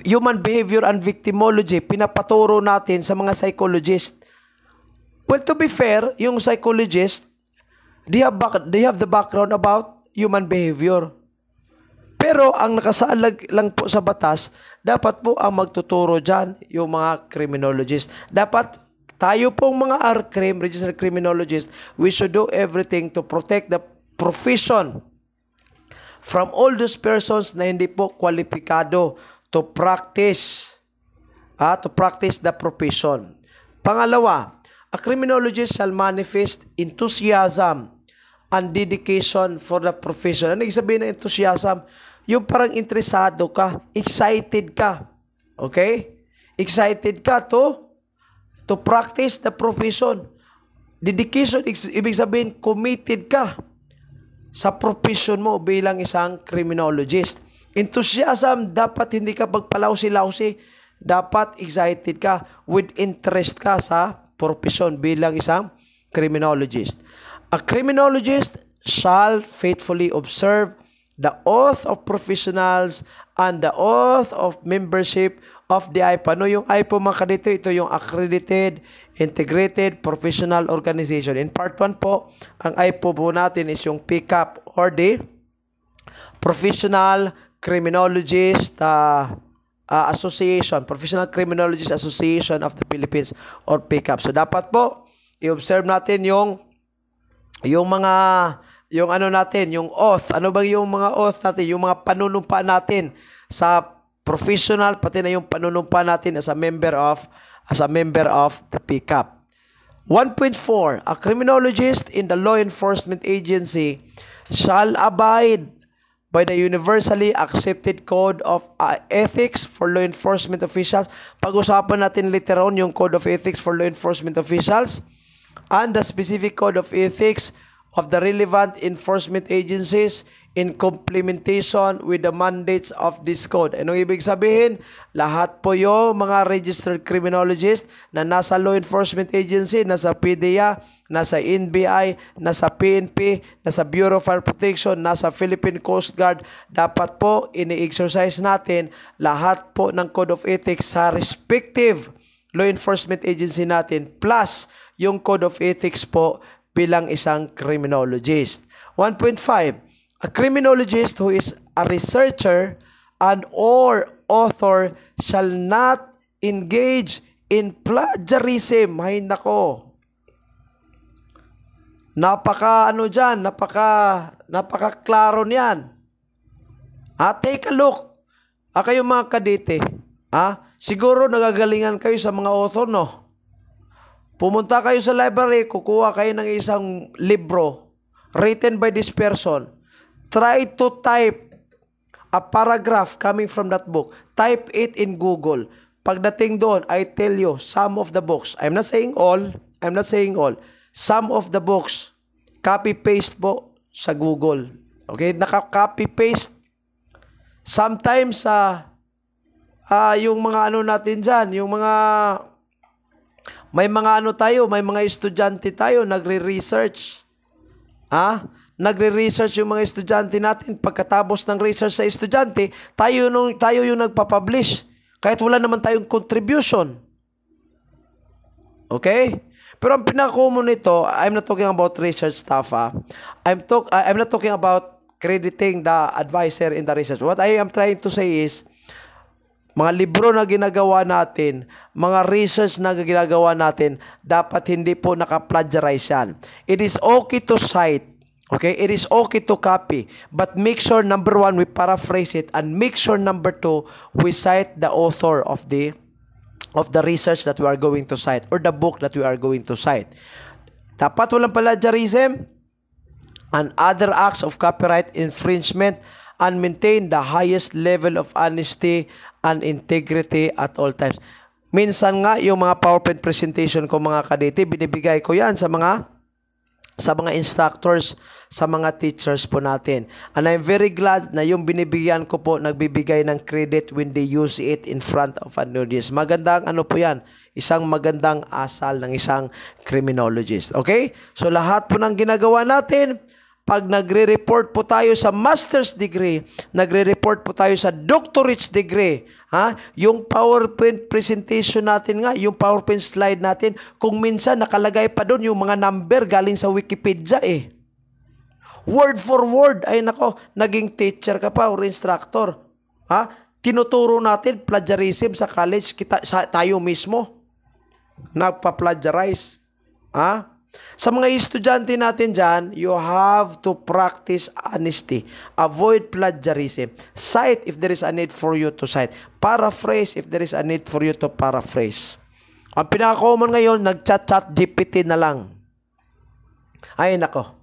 human behavior and victimology, pinapaturo natin sa mga psychologist. Well, to be fair, yung psychologist, they have the background about human behavior. Pero ang nakasaalag lang po sa batas, dapat po ang magtuturo dyan yung mga criminologist. Dapat tayo pong mga R-Crim, registered criminologist, we should do everything to protect the profession from all those persons na hindi po kwalipikado to practice the profession. Pangalawa, a criminologist shall manifest enthusiasm and dedication for the profession. Ano ibig sabihin ng enthusiasm? Yung parang interesado ka, excited ka. Okay? Excited ka to practice the profession. Dedication, ibig sabihin, committed ka sa profession mo bilang isang criminologist. Enthusiasm, dapat hindi ka pagpalawsi-lawsi. Dapat excited ka, with interest ka sa profession bilang isang criminologist. A criminologist shall faithfully observe the oath of professionals and the oath of membership of the AIPO. Ano yung AIPO mga kadito? Ito yung Accredited Integrated Professional Organization. In part 1 po, ang AIPO po natin is yung PCAP or the Professional Criminologist Association, Professional Criminologist Association of the Philippines or PCAP. So dapat po i-observe natin yung oath. Ano ba yung mga oath natin? Yung mga panunumpa natin sa professional, pati na yung panunumpa natin as a member of the PCAP. 1.4, a criminologist in the law enforcement agency shall abide by the universally accepted code of ethics for law enforcement officials. Pag-usapan natin later on yung code of ethics for law enforcement officials and the specific code of ethics of the relevant enforcement agencies in complementation with the mandates of this code. Anong ibig sabihin? Lahat po yung mga registered criminologist na nasa law enforcement agency, nasa PDEA, nasa NBI, nasa PNP, nasa Bureau of Fire Protection, nasa Philippine Coast Guard, dapat po ini-exercise natin lahat po ng code of ethics sa respective law enforcement agency natin, plus yung code of ethics po bilang isang criminologist. 1.5, a criminologist who is a researcher and or author shall not engage in plagiarism. Hay nako. Napaka klaro niyan. Take a look. Kayo mga kadete, Siguro nagagalingan kayo sa mga author, no? Pumunta kayo sa library, kukuha kayo ng isang libro written by this person. Try to type a paragraph coming from that book. Type it in Google. Pagdating doon, I tell you, some of the books, I'm not saying all, some of the books, copy-paste po sa Google. Okay? Naka-copy-paste. Sometimes, yung mga ano natin dyan, yung mga, may mga ano tayo, may mga estudyante tayo, nagre-research. Nagre-research yung mga estudyante natin. Pagkatapos ng research sa estudyante, tayo yung nagpa-publish. Kahit wala naman tayong contribution. Okay? Pero ang pinaka-common nito, I'm not talking about research staff. I'm not talking about crediting the advisor in the research. What I am trying to say is, mga libro na ginagawa natin, mga research na ginagawa natin, dapat hindi po naka-plagiarize yan. It is okay to cite. Okay? It is okay to copy. But make sure, number one, we paraphrase it. And make sure, number two, we cite the author of the research that we are going to cite or the book that we are going to cite. Dapat walang plagiarism and other acts of copyright infringement, and maintain the highest level of honesty and integrity at all times. Minsan nga, yung mga PowerPoint presentation ko mga kadete, binibigay ko yan sa mga instructors, sa mga teachers po natin. And I'm very glad na yung binibigyan ko po, nagbibigay ng credit when they use it in front of an audience. Magandang ano po yan, isang magandang asal ng isang criminologist. Okay? So lahat po ng ginagawa natin, pag nagre-report po tayo sa master's degree, nagre-report po tayo sa doctorate degree, yung PowerPoint presentation natin nga, yung PowerPoint slide natin, kung minsan nakalagay pa doon yung mga number galing sa Wikipedia Word for word, ay nako, naging teacher ka pa or instructor. Tinuturo natin plagiarism sa college, tayo mismo nagpa-plagiarize. Sa mga estudyante natin dyan, you have to practice honesty. Avoid plagiarism. Cite if there is a need for you to cite. Paraphrase if there is a need for you to paraphrase. Ang pinaka-common ngayon, nag-chat GPT na lang. Ay nako.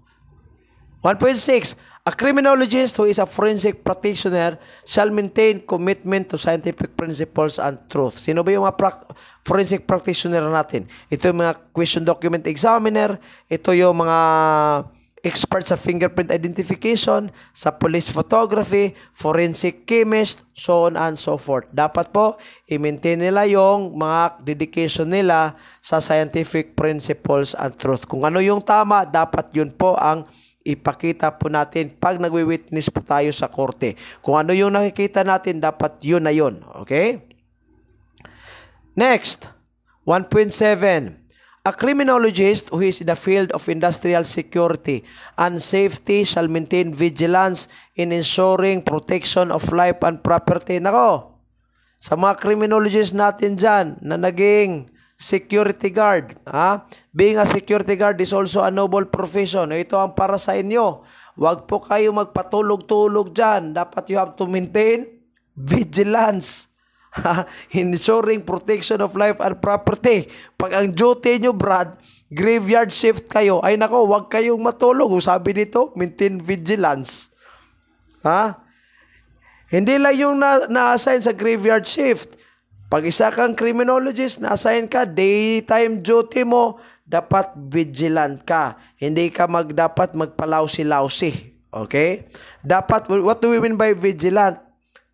1.6. A criminologist who is a forensic practitioner shall maintain commitment to scientific principles and truth. Sino ba yung mga forensic practitioner natin? Ito yung mga question document examiner, ito yung mga experts sa fingerprint identification, sa police photography, forensic chemist, so on and so forth. Dapat po, i-maintain nila yung mga dedication nila sa scientific principles and truth. Kung ano yung tama, dapat yun po ang ipakita po natin pag nagwi-witness po tayo sa korte. Kung ano yung nakikita natin, dapat yun na yun. Okay? Next, 1.7. A criminologist who is in the field of industrial security and safety shall maintain vigilance in ensuring protection of life and property. Nako, sa mga criminologists natin dyan na naging security guard. Being a security guard is also a noble profession. Ito ang para sa inyo. Huwag po kayo magpatulog-tulog dyan. Dapat you have to maintain vigilance. Ensuring protection of life and property. Pag ang duty nyo, Brad, graveyard shift kayo, ay nako, huwag kayong matulog. Sabi dito, maintain vigilance. Hindi lang yung na-assign sa graveyard shift. Pag isa kang criminologist, na-assign ka, daytime duty mo, dapat vigilant ka. Hindi ka dapat magpalawsi-lawsi. Okay? Dapat, what do we mean by vigilant?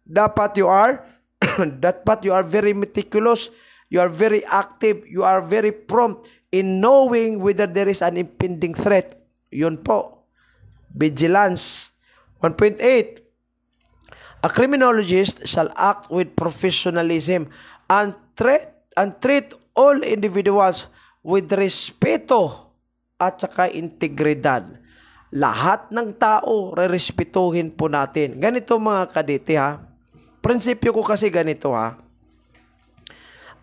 Dapat you are very meticulous, you are very active, you are very prompt in knowing whether there is an impending threat. Yun po. Vigilance. 1.8. A criminologist shall act with professionalism and treat all individuals with respeto at saka integridad. Lahat ng tao, rerespetuhin po natin. Ganito mga kadete Prinsipyo ko kasi ganito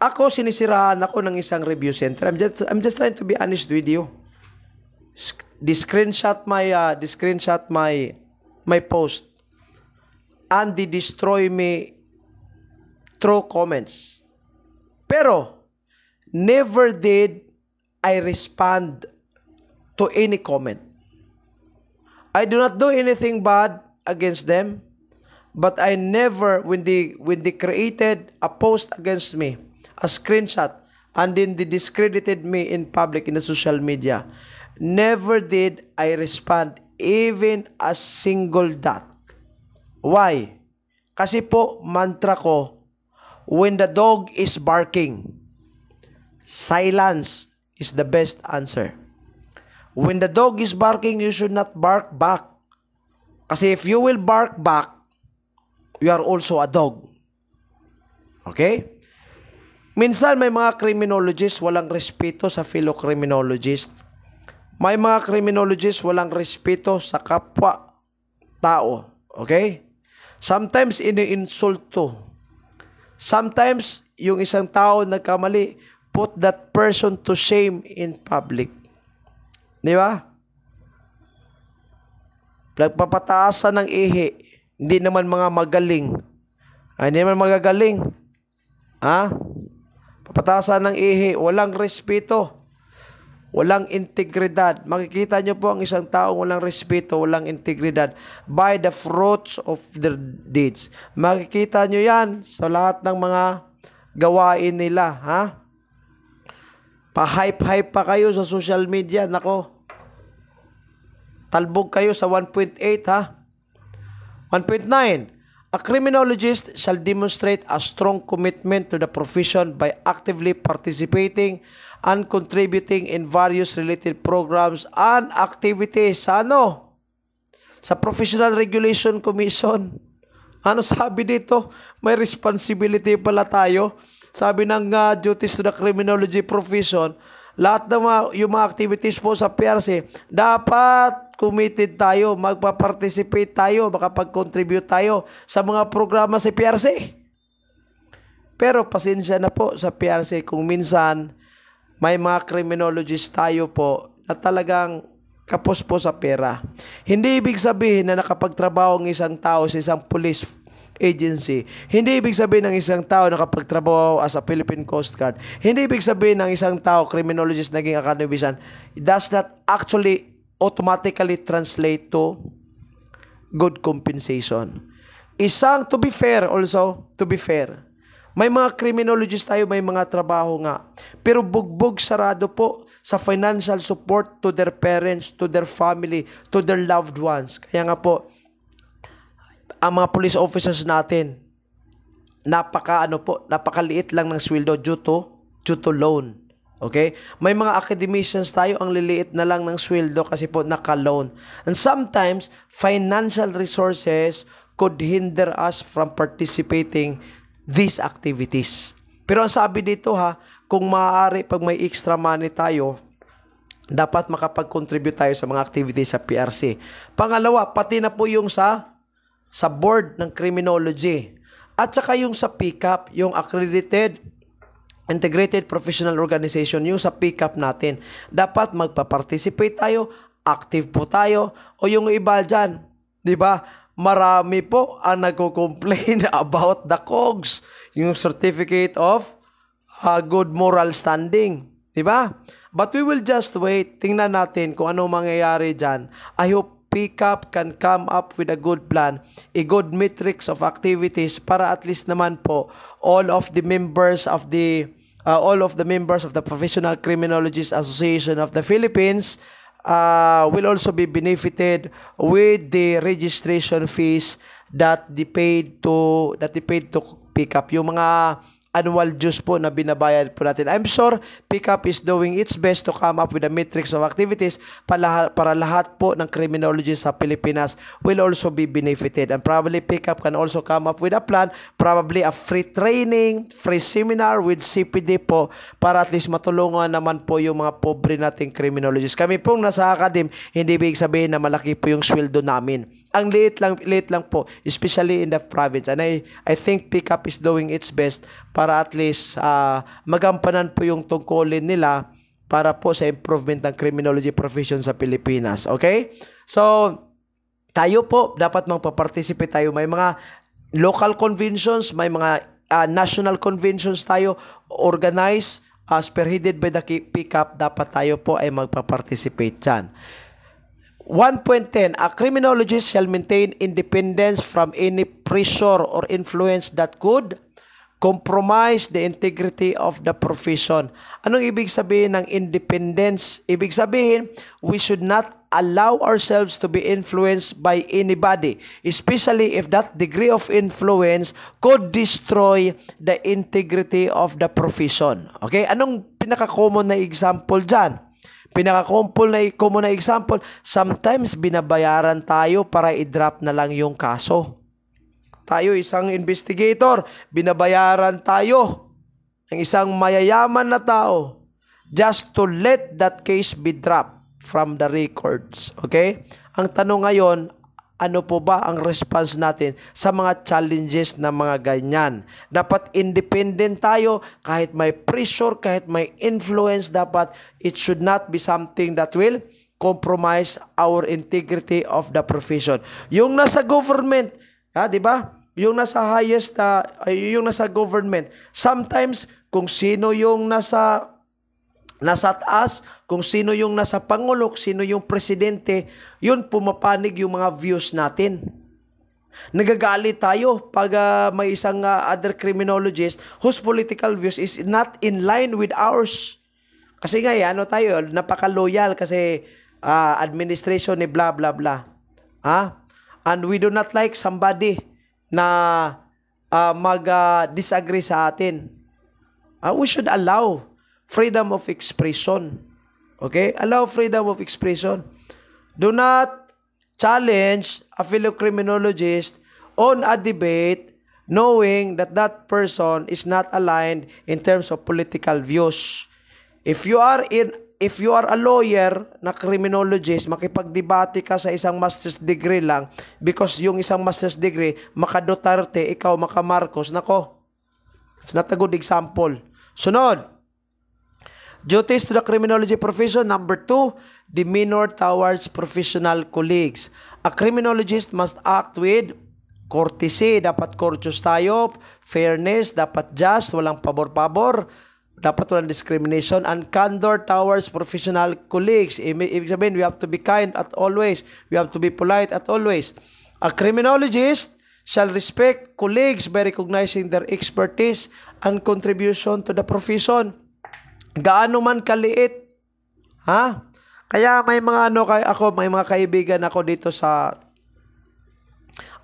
Ako, sinisiraan ako ng isang review center. I'm just trying to be honest with you. Screenshot my post. And they destroy me through comments. Pero, never did I respond to any comment. I do not do anything bad against them, but I never, when they created a post against me, a screenshot, and then they discredited me in public in the social media, never did I respond even a single dot. Why? Kasi po, mantra ko, when the dog is barking, silence is the best answer. When the dog is barking, you should not bark back. Kasi if you will bark back, you are also a dog. Okay? Minsan may mga criminologists walang respeto sa fellow criminologist. May mga criminologists walang respeto sa kapwa tao. Okay? Sometimes ini-insulto. Sometimes yung isang tao nagkamali, put that person to shame in public. Di ba? Nagpapataasan ng ihi. Hindi naman mga magaling. Hindi naman magagaling. Ha? Papataasan ng ihi. Walang respeto. Walang integridad. Makikita nyo po ang isang taong walang respeto, walang integridad by the fruits of their deeds. Makikita nyo yan sa lahat ng mga gawain nila. Ha? Pa-hype-hype pa kayo sa social media. Nako. Talbog kayo sa 1.8 ha. 1.9. A criminologist shall demonstrate a strong commitment to the profession by actively participating and contributing in various related programs and activities. Ano? Sa Professional Regulation Commission. Ano sabi dito? May responsibility pala tayo. Sabi ng duties to the criminology profession, lahat ng yung mga activities po sa PRC, dapat committed tayo, magpa-participate tayo, makapag-contribute tayo sa mga programa sa PRC. Pero pasensya na po sa PRC kung minsan may mga criminologists tayo po na talagang kapos po sa pera. Hindi ibig sabihin na nakapagtrabaho ang isang tao sa isang police agency. Hindi ibig sabihin ng isang tao nakapagtrabaho as a Philippine Coast Guard. Hindi ibig sabihin ng isang tao criminologist naging academician. It does not actually automatically translate to good compensation. To be fair, may mga criminologist tayo, may mga trabaho nga. Pero bugbog sarado po sa financial support to their parents, to their family, to their loved ones. Kaya nga po, ang mga police officers natin, napakaliit lang ng sweldo due to loan. Okay? May mga academicians tayo, ang liliit na lang ng sweldo kasi po naka-loan. And sometimes, financial resources could hinder us from participating these activities. Pero ang sabi dito kung maaari, pag may extra money tayo, dapat makapag-contribute tayo sa mga activities sa PRC. Pangalawa, pati na po yung sa board ng criminology. At saka yung sa PCAP, yung accredited Integrated Professional Organization, yung sa PCAP natin. Dapat magpa-participate tayo, active po tayo, o yung iba dyan, di ba? Marami po ang nagko-complain about the COGS, yung Certificate of Good Moral Standing, di ba? But we will just wait. Tingnan natin kung ano mangyayari dyan. I hope PCAP can come up with a good plan, a good matrix of activities para at least naman po all of the members of the Professional Criminologists Association of the Philippines will also be benefited with the registration fees that they paid to PCAP, yung mga annual dues po na binabayad po natin. I'm sure PCAP is doing its best to come up with a matrix of activities para lahat po ng criminologists sa Pilipinas will also be benefited. And probably PCAP can also come up with a plan, probably a free training, free seminar with CPD po para at least matulungan naman po yung mga pobre nating criminologists. Kami pong nasa academe, hindi ibig sabihin na malaki po yung sweldo namin. Ang liit lang po, especially in the province. And I think PCAP is doing its best para at least magampanan po yung tungkulin nila para po sa improvement ng criminology profession sa Pilipinas. Okay? So, tayo po, dapat magpa-participate tayo. May mga local conventions, may mga national conventions tayo, organized, spearheaded by the PCAP, dapat tayo po ay magpa-participate dyan. 1.10, a criminologist shall maintain independence from any pressure or influence that could compromise the integrity of the profession. Anong ibig sabihin ng independence? Ibig sabihin, we should not allow ourselves to be influenced by anybody, especially if that degree of influence could destroy the integrity of the profession. Okay? Anong pinaka-common na example dyan? Pinaka-common na example, sometimes binabayaran tayo para i-drop na lang yung kaso. Tayo isang investigator, binabayaran tayo ng isang mayayaman na tao just to let that case be dropped from the records. Okay? Ang tanong ngayon, ano po ba ang response natin sa mga challenges na mga ganyan? Dapat independent tayo, kahit may pressure, kahit may influence, dapat it should not be something that will compromise our integrity of the profession. Yung nasa government, di ba? Yung nasa highest, yung nasa government, sometimes kung sino yung nasa taas, kung sino yung nasa pangulo, sino yung presidente, yun pumapanig yung mga views natin. Nagagalit tayo pag may isang other criminologist whose political views is not in line with ours. Kasi nga tayo, napaka-loyal kasi administration ni blah blah blah. And we do not like somebody na mag-disagree sa atin. We should allow freedom of expression. Okay? Allow freedom of expression. Do not challenge a fellow criminologist on a debate knowing that that person is not aligned in terms of political views. If you are a lawyer na criminologist, makipagdebate ka sa isang master's degree lang because yung isang master's degree, maka Duterte, ikaw maka Marcos, nako. It's not a good example. Sunod. Duties to the criminology profession. Number 2, demeanor towards professional colleagues. A criminologist must act with courtesy. Dapat courteous tayo. Fairness. Dapat just. Walang pabor-pabor. Dapat walang discrimination. And candor towards professional colleagues. Ibig sabihin, we have to be kind at always. We have to be polite at always. A criminologist shall respect colleagues by recognizing their expertise and contribution to the profession. Gaano man kaliit, Kaya may mga may mga kaibigan ako dito sa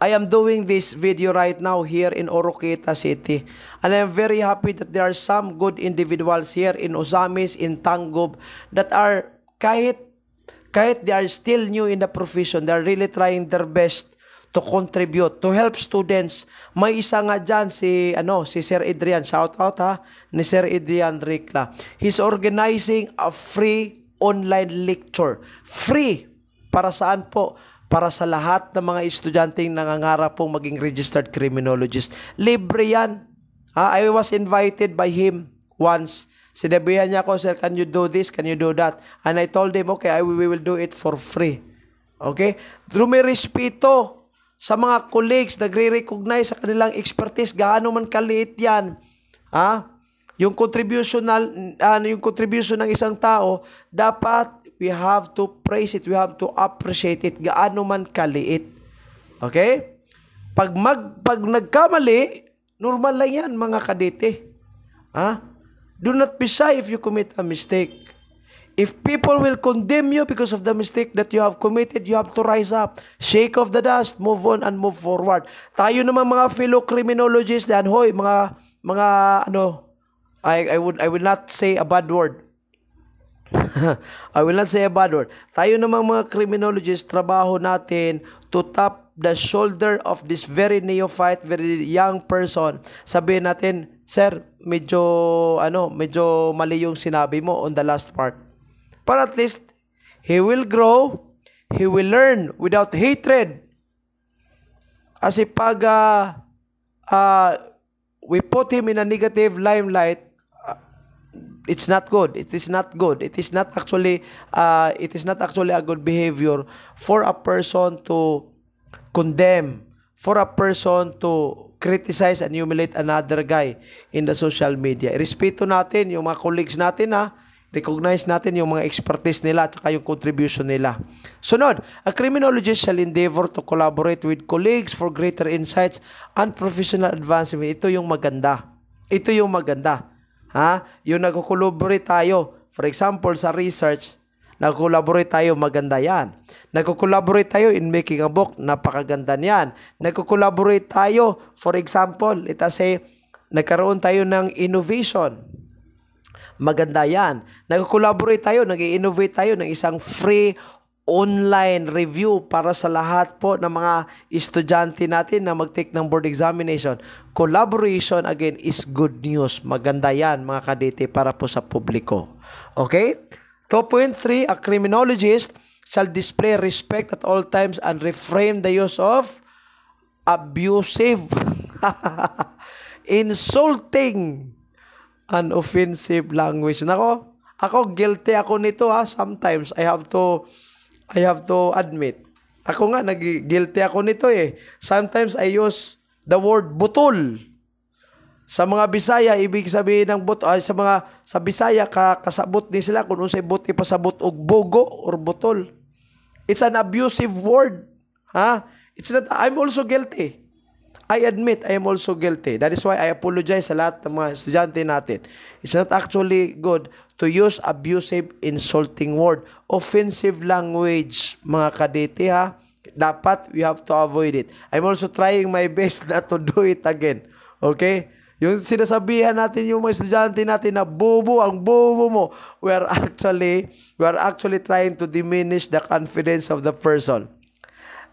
I am doing this video right now here in Oroqueta City. And I am very happy that there are some good individuals here in Ozamis, in Tangub, that are kahit they are still new in the profession, they are really trying their best to contribute, to help students. May isa nga dyan si Sir Adrian, shout out ni Sir Adrian Ricla. He's organizing a free online lecture. Free! Para saan po? Para sa lahat ng mga estudyanteng nangangarap pong maging registered criminologist. Libre yan. I was invited by him once. Sinabihan niya ako, sir, can you do this? Can you do that? And I told him, okay, we will do it for free. Okay? Rumirespeto sa mga colleagues, nagre-recognize sa kanilang expertise, gaano man kaliit yan. Yung contribution ng isang tao, dapat we have to praise it, we have to appreciate it, gaano man kaliit. Okay? Pag nagkamali, normal lang yan, mga kadete. Do not be shy if you commit a mistake. If people will condemn you because of the mistake that you have committed, you have to rise up, shake off the dust, move on, and move forward. Tayo naman mga fellow criminologists, I will not say a bad word. I will not say a bad word. Tayo naman mga criminologists, trabaho natin to tap the shoulder of this very neophyte, very young person. Sabihin natin, sir, medyo mali yung sinabi mo on the last part. But at least, he will grow, he will learn without hatred. Kasi pag we put him in a negative limelight, it's not good. It is not good. It is not actually a good behavior for a person to condemn, for a person to criticize and humiliate another guy in the social media. Irespeto natin yung mga colleagues natin, ha. Recognize natin yung mga expertise nila at saka yung contribution nila. Sunod, a criminologist shall endeavor to collaborate with colleagues for greater insights and professional advancement. Ito yung maganda. Ito yung maganda. Ha? Yung nagko-collaborate tayo. For example, sa research, nagko-collaborate tayo, maganda yan. Nagko-collaborate tayo in making a book, napakaganda niyan. Nagko-collaborate tayo, for example, let us say, nagkaroon tayo ng innovation. Maganda yan. Nag-collaborate tayo, nag-innovate tayo ng isang free online review para sa lahat po ng mga estudyante natin na mag-take ng board examination. Collaboration, again, is good news. Maganda yan, mga kadete, para po sa publiko. Okay? 2.3, a criminologist shall display respect at all times and refrain the use of abusive, insulting, and offensive language. Nako, ako guilty ako nito, ha. Sometimes I have to admit. Ako nga guilty ako nito eh. Sometimes I use the word butol. Sa mga Bisaya, ibig sabihin ng butol, sa Bisaya kasabot ni sila kung unsay buti pasabot og bogo or butol. It's an abusive word, ha. It's not. I'm also guilty. I admit I am also guilty. That is why I apologize sa lahat ng mga estudyante natin. It's not actually good to use abusive, insulting word. Offensive language, mga kadete, ha. Dapat, we have to avoid it. I'm also trying my best not to do it again. Okay? Yung sinasabihan natin yung mga estudyante natin na bobo, ang bobo mo, we are actually trying to diminish the confidence of the person.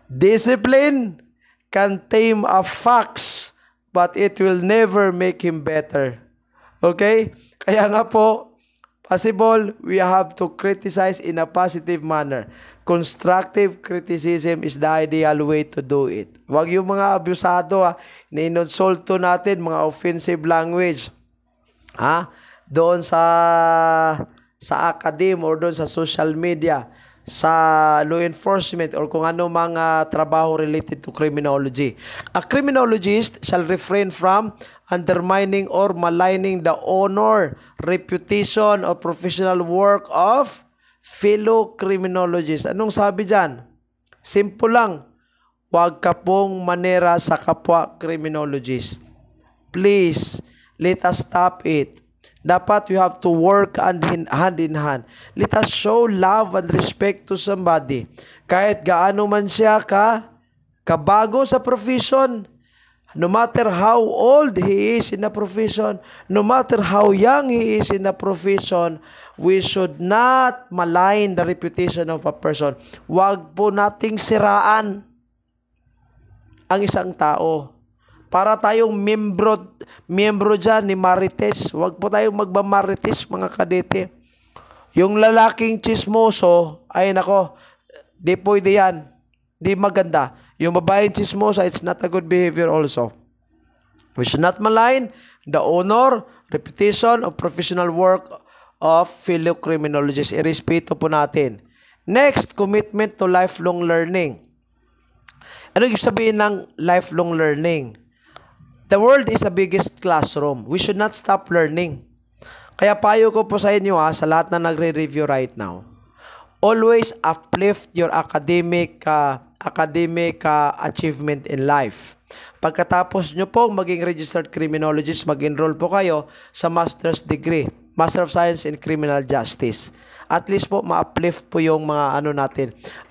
Discipline can tame a fox, but it will never make him better. Okay? Kaya nga po, possible, we have to criticize in a positive manner. Constructive criticism is the ideal way to do it. Huwag yung mga abusado, ha, na inonsulto natin, mga offensive language. Ha? Doon sa academe or doon sa social media, sa law enforcement or kung ano mga trabaho related to criminology. A criminologist shall refrain from undermining or maligning the honor, reputation, or professional work of fellow criminologists. Anong sabi dyan? Simple lang. Huwag ka pong manera sa kapwa criminologist. Please, let us stop it. Dapat we have to work hand in hand. Let us show love and respect to somebody. Kahit gaano man siya kabago sa profession, no matter how old he is in the profession, no matter how young he is in the profession, we should not malign the reputation of a person. Huwag po nating siraan ang isang tao. Para tayong miyembro dyan ni Marites. Huwag po tayong magmamarites, mga kadete. Yung lalaking chismoso, ay nako, di pwede yan. Di maganda. Yung babaeng chismosa, it's not a good behavior also. We should not malign the honor, reputation of professional work of fellow criminologists. Irespeto po natin. Next, commitment to lifelong learning. Ano ibig sabihin ng lifelong learning? The world is the biggest classroom. We should not stop learning. Kaya payo ko po sa inyo, sa lahat na nagre-review right now, always uplift your academic achievement in life. Pagkatapos nyo po maging registered criminologist, mag-enroll po kayo sa master's degree, Master of Science in Criminal Justice. At least po ma-uplift po yung mga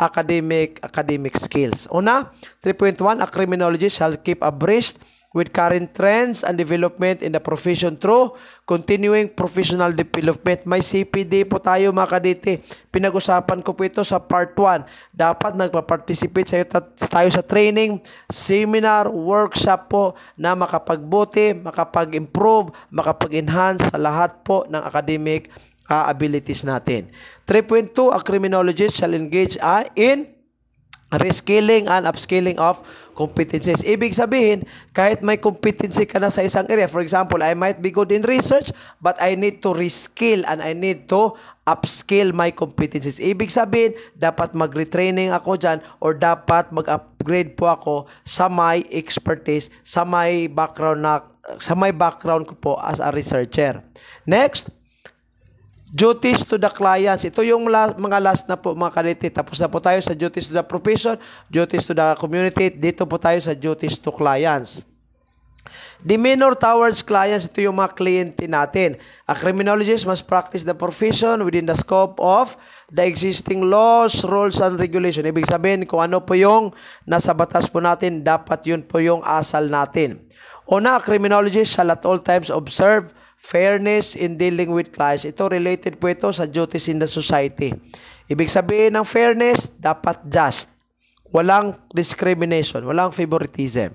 academic skills. Una, 3.1, a criminologist shall keep abreast with current trends and development in the profession through continuing professional development. May CPD po tayo, mga kadete. Pinag-usapan ko po ito sa part 1. Dapat nagpa-participate tayo sa training, seminar, workshop po na makapagbuti, makapag-improve, makapag-enhance sa lahat po ng academic abilities natin. 3.2, a criminologist shall engage in reskilling and upskilling of competencies. Ibig sabihin, kahit may competency ka na sa isang area, for example, I might be good in research, but I need to reskill and I need to upskill my competencies. Ibig sabihin, dapat mag-retraining ako dyan or dapat mag-upgrade po ako sa my expertise, sa my background ko po as a researcher. Next, duties to the clients. Ito yung mga last na po mga kadete. Tapos na po tayo sa duties to the profession, duties to the community. Dito po tayo sa duties to clients. Demeanor towards clients, ito yung mga kliyente natin. A criminologist must practice the profession within the scope of the existing laws, rules, and regulation. Ibig sabihin, kung ano po yung nasa batas po natin, dapat yun po yung asal natin. Una, a criminologist shall at all times observe fairness in dealing with clients. Ito related po ito sa duties in the society. Ibig sabihin ng fairness, dapat just. Walang discrimination, walang favoritism.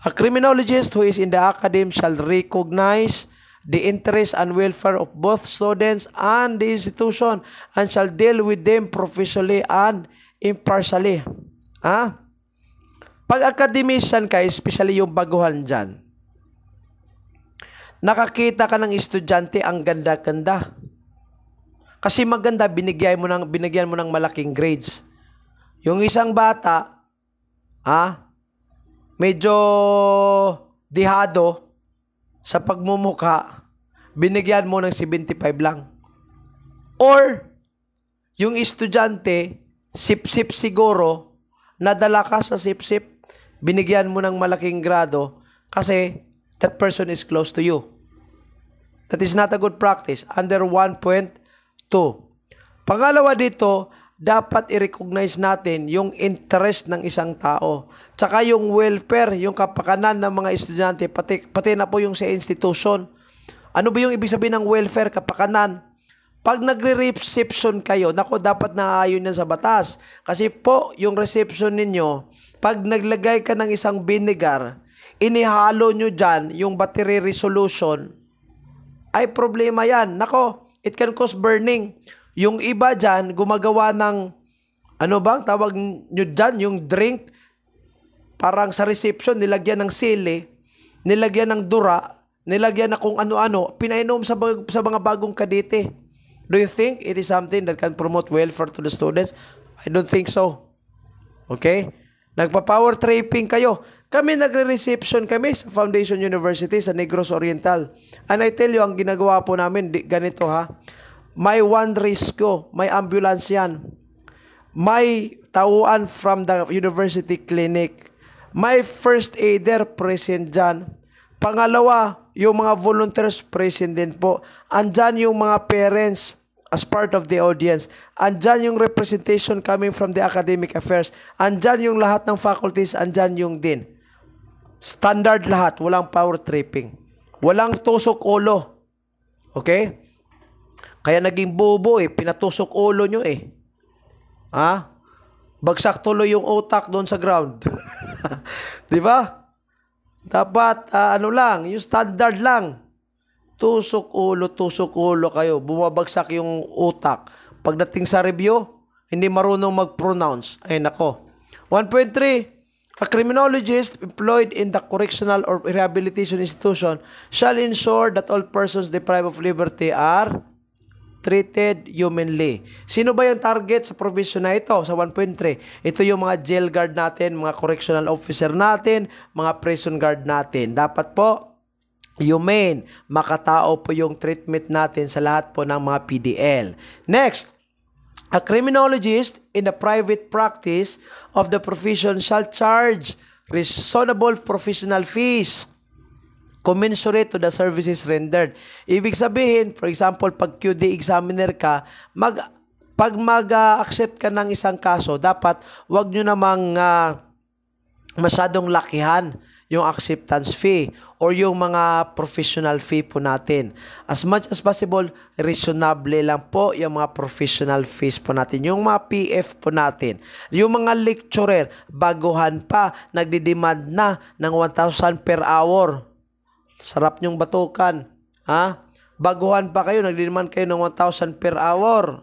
A criminologist who is in the academy shall recognize the interest and welfare of both students and the institution and shall deal with them professionally and impartially. Pag academician ka, especially yung baguhan dyan, nakakita ka ng estudyante ang ganda-ganda. Kasi maganda, binigyan mo ng malaking grades. Yung isang bata, medyo dihado sa pagmumukha, binigyan mo ng 75 lang. Or, yung estudyante, sip-sip siguro, nadala ka sa sip-sip, binigyan mo ng malaking grado kasi that person is close to you. That is not a good practice. Under 1.2. Pangalawa dito, dapat i-recognize natin yung interest ng isang tao. Tsaka yung welfare, yung kapakanan ng mga estudyante, pati na po yung sa institution. Ano ba yung ibig sabihin ng welfare, kapakanan? Pag nagre-reception kayo, nako, dapat naaayon yan sa batas. Kasi po, yung reception ninyo, pag naglagay ka ng isang vinegar, inihalo nyo dyan yung battery resolution, ay problema yan. Nako, it can cause burning. Yung iba dyan, gumagawa ng, ano bang tawag nyo dyan, yung drink, parang sa reception, nilagyan ng sili, nilagyan ng dura, nilagyan na kung ano-ano, pinainom sa mga bagong kadete. Do you think it is something that can promote welfare to the students? I don't think so. Okay? Nagpa-power tripping kayo. Kami nagre-reception kami sa Foundation University sa Negros Oriental. And I tell you, ang ginagawa po namin, ganito ha. May one rescue, may ambulance yan. May tauan from the university clinic. May first aider present dyan. Pangalawa, yung mga volunteers present din po. Andyan yung mga parents as part of the audience. Andyan yung representation coming from the academic affairs. Andyan yung lahat ng faculties, andyan yung din. Standard lahat, walang power tripping. Walang tusok ulo. Okay? Kaya naging bobo pinatusok ulo nyo Bagsak tuloy yung utak doon sa ground. Di ba? Dapat, yung standard lang. Tusok ulo kayo. Bumabagsak yung utak. Pagdating sa review, hindi marunong mag-pronounce. Ay nako. 1.3. A criminologist employed in the correctional or rehabilitation institution shall ensure that all persons deprived of liberty are treated humanly. Sino ba yung target sa provision na ito sa 1.3? Ito yung mga jail guard natin, mga correctional officer natin, mga prison guard natin. Dapat po humane, makatao po yung treatment natin sa lahat po ng mga PDL. Next, a criminologist in the private practice of the profession shall charge reasonable professional fees commensurate to the services rendered. Ibig sabihin, for example, pag QD examiner ka, pag mag-accept ka ng isang kaso, dapat wag nyo namang masyadong lakihan yung acceptance fee or yung mga professional fee po natin. As much as possible, reasonable lang po yung mga professional fees po natin. Yung mga PF po natin. Yung mga lecturer, baguhan pa, nagdidemand na ng 1,000 per hour. Sarap nyong batukan. Baguhan pa kayo, nagdidemand kayo ng 1,000 per hour.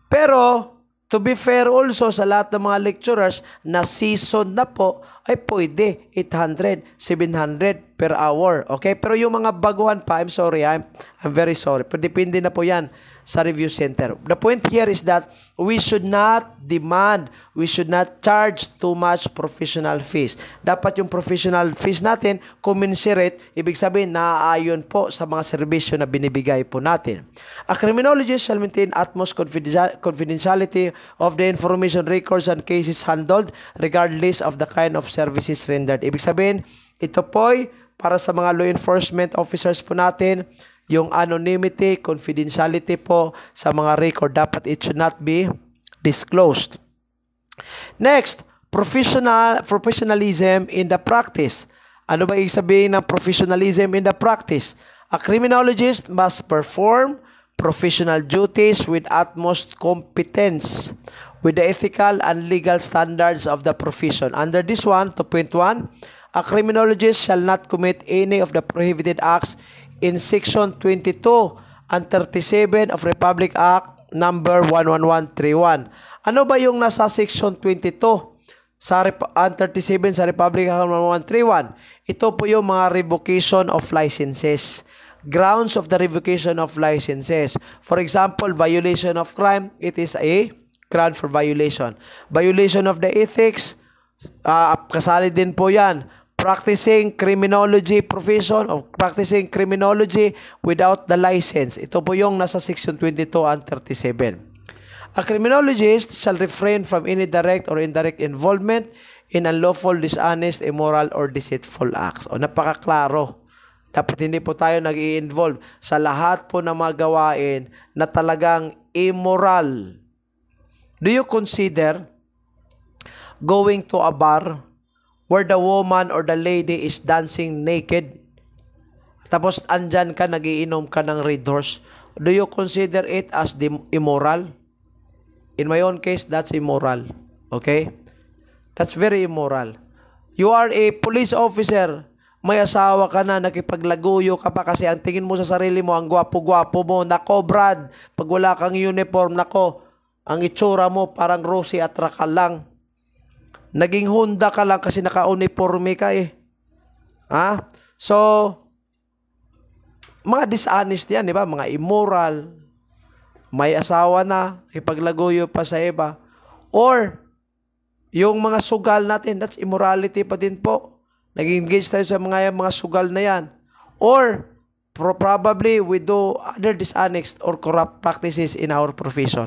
Pero, To be fair also sa lahat ng mga lecturers na season na po, ay pwede 800, 700 per hour. Okay? Pero yung mga baguhan pa, I'm sorry, I'm very sorry. Pero depende na po yan sa review center. The point here is that we should not demand, we should not charge too much professional fees. Dapat yung professional fees natin commensurate, ibig sabihin naaayon po sa mga serbisyo na binibigay po natin. A criminologist shall maintain utmost confidentiality of the information, records, and cases handled regardless of the kind of services rendered. Ibig sabihin, ito po'y para sa mga law enforcement officers po natin, yung anonymity, confidentiality po sa mga record, dapat it should not be disclosed. Next, professionalism in the practice. Ano ba ibig sabihin ng professionalism in the practice? A criminologist must perform professional duties with utmost competence with the ethical and legal standards of the profession. Under this one, 2.1, a criminologist shall not commit any of the prohibited acts in Section 22 and 37 of Republic Act number 11131. Ano ba yung nasa Section 22 and 37 sa Republic Act 11131? Ito po yung mga revocation of licenses. Grounds of the revocation of licenses. For example, violation of crime, it is a ground for violation. Violation of the ethics, kasali din po yan. Practicing criminology profession or practicing criminology without the license. Ito po yung nasa Section 22 and 37. A criminologist shall refrain from any direct or indirect involvement in unlawful, dishonest, immoral, or deceitful acts. O napakaklaro. Dapat hindi po tayo nag-i-involve sa lahat po ng mga gawain na talagang immoral. Do you consider going to a bar where the woman or the lady is dancing naked, tapos andyan ka, nagiinom ka ng Red Horse? Do you consider it as immoral? In my own case, that's immoral. Okay? That's very immoral. You are a police officer, may asawa ka na, nakipaglaguyo ka pa kasi ang tingin mo sa sarili mo, ang gwapo-gwapo mo. Nako, Brad, pag wala kang uniform, nako, ang itsura mo parang Rosie at Rakal lang. Naging Honda ka lang kasi naka-uniforme ka eh. Ha? So, mga dishonest yan, di ba? Mga immoral. May asawa na, ipaglaguyo pa sa iba. Or, yung mga sugal natin, that's immorality pa din po. Nag-engage tayo sa mga sugal na yan. Or, probably we do other dishonest or corrupt practices in our profession.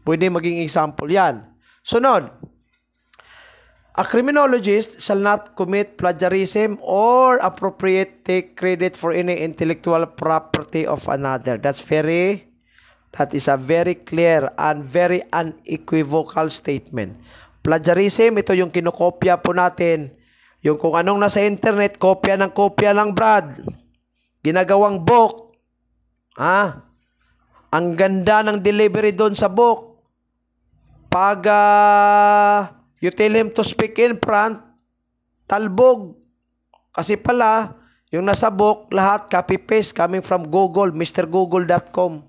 Pwede maging example yan. Sunod, a criminologist shall not commit plagiarism or appropriate take credit for any intellectual property of another. That is a very clear and very unequivocal statement. Plagiarism, ito yung kinokopya po natin. Yung kung anong nasa internet, kopya ng kopya lang, Brad. Ginagawang book. Ang ganda ng delivery doon sa book. Pag you tell him to speak in front, talbog. Kasi pala, yung nasa book, lahat copy-paste coming from Google, mrgoogle.com.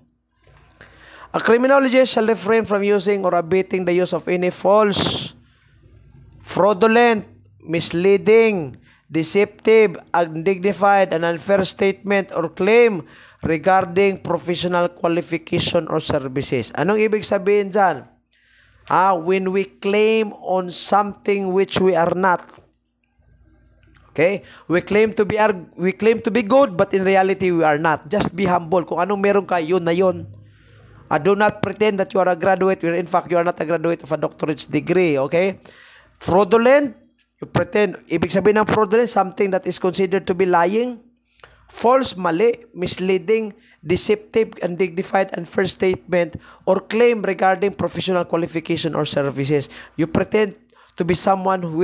A criminologist shall refrain from using or abetting the use of any false, fraudulent, misleading, deceptive, undignified, and unfair statement or claim regarding professional qualification or services. Anong ibig sabihin dyan? When we claim on something which we are not. Okay? We claim to be good, but in reality we are not. Just be humble. Kung anong meron ka, yun na yun. Do not pretend that you are a graduate. In fact, you are not a graduate of a doctorate degree. Okay? Fraudulent, you pretend. Ibig sabihin ng fraudulent, something that is considered to be lying. False, mali, misleading, deceptive, undignified, unfair statement, or claim regarding professional qualification or services. You pretend to be someone who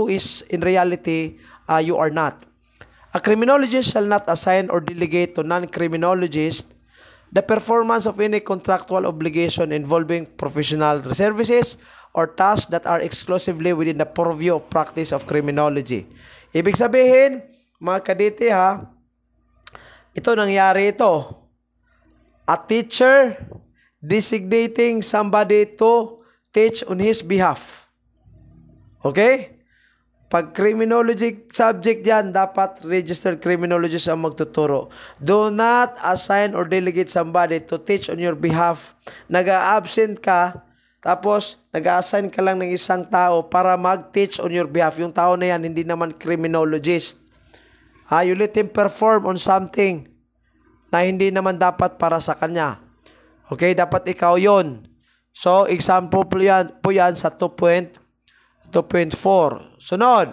is in reality you are not. A criminologist shall not assign or delegate to non-criminologists the performance of any contractual obligation involving professional services or tasks that are exclusively within the purview of practice of criminology. Ibig sabihin, mga kadete ito nangyari ito. A teacher designating somebody to teach on his behalf. Okay? Pag criminology subject yan, dapat registered criminologist ang magtuturo. Do not assign or delegate somebody to teach on your behalf. Nag-a-absent ka, tapos nag-a-assign ka lang ng isang tao para mag-teach on your behalf. Yung tao na yan, hindi naman criminologist. You let him perform on something na hindi naman dapat para sa kanya. Okay, dapat ikaw yon. So, example po yan sa 2.4. Sunod.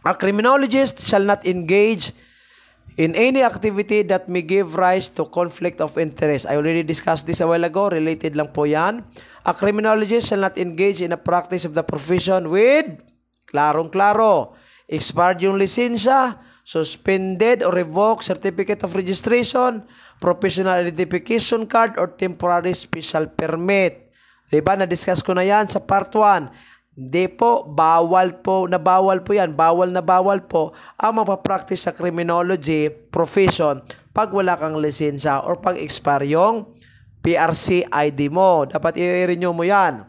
A criminologist shall not engage in any activity that may give rise to conflict of interest. I already discussed this a while ago. Related lang po yan. A criminologist shall not engage in a practice of the profession with, klarong-klaro, expired yung lisensya, suspended or revoked certificate of registration, professional identification card, or temporary special permit. Diba? Na-discuss ko na yan sa part 1. Hindi po, bawal po yan. Bawal na bawal po ang mapapractice sa criminology profession pag wala kang lisensya or pag expire yung PRC ID mo. Dapat i-renew mo yan.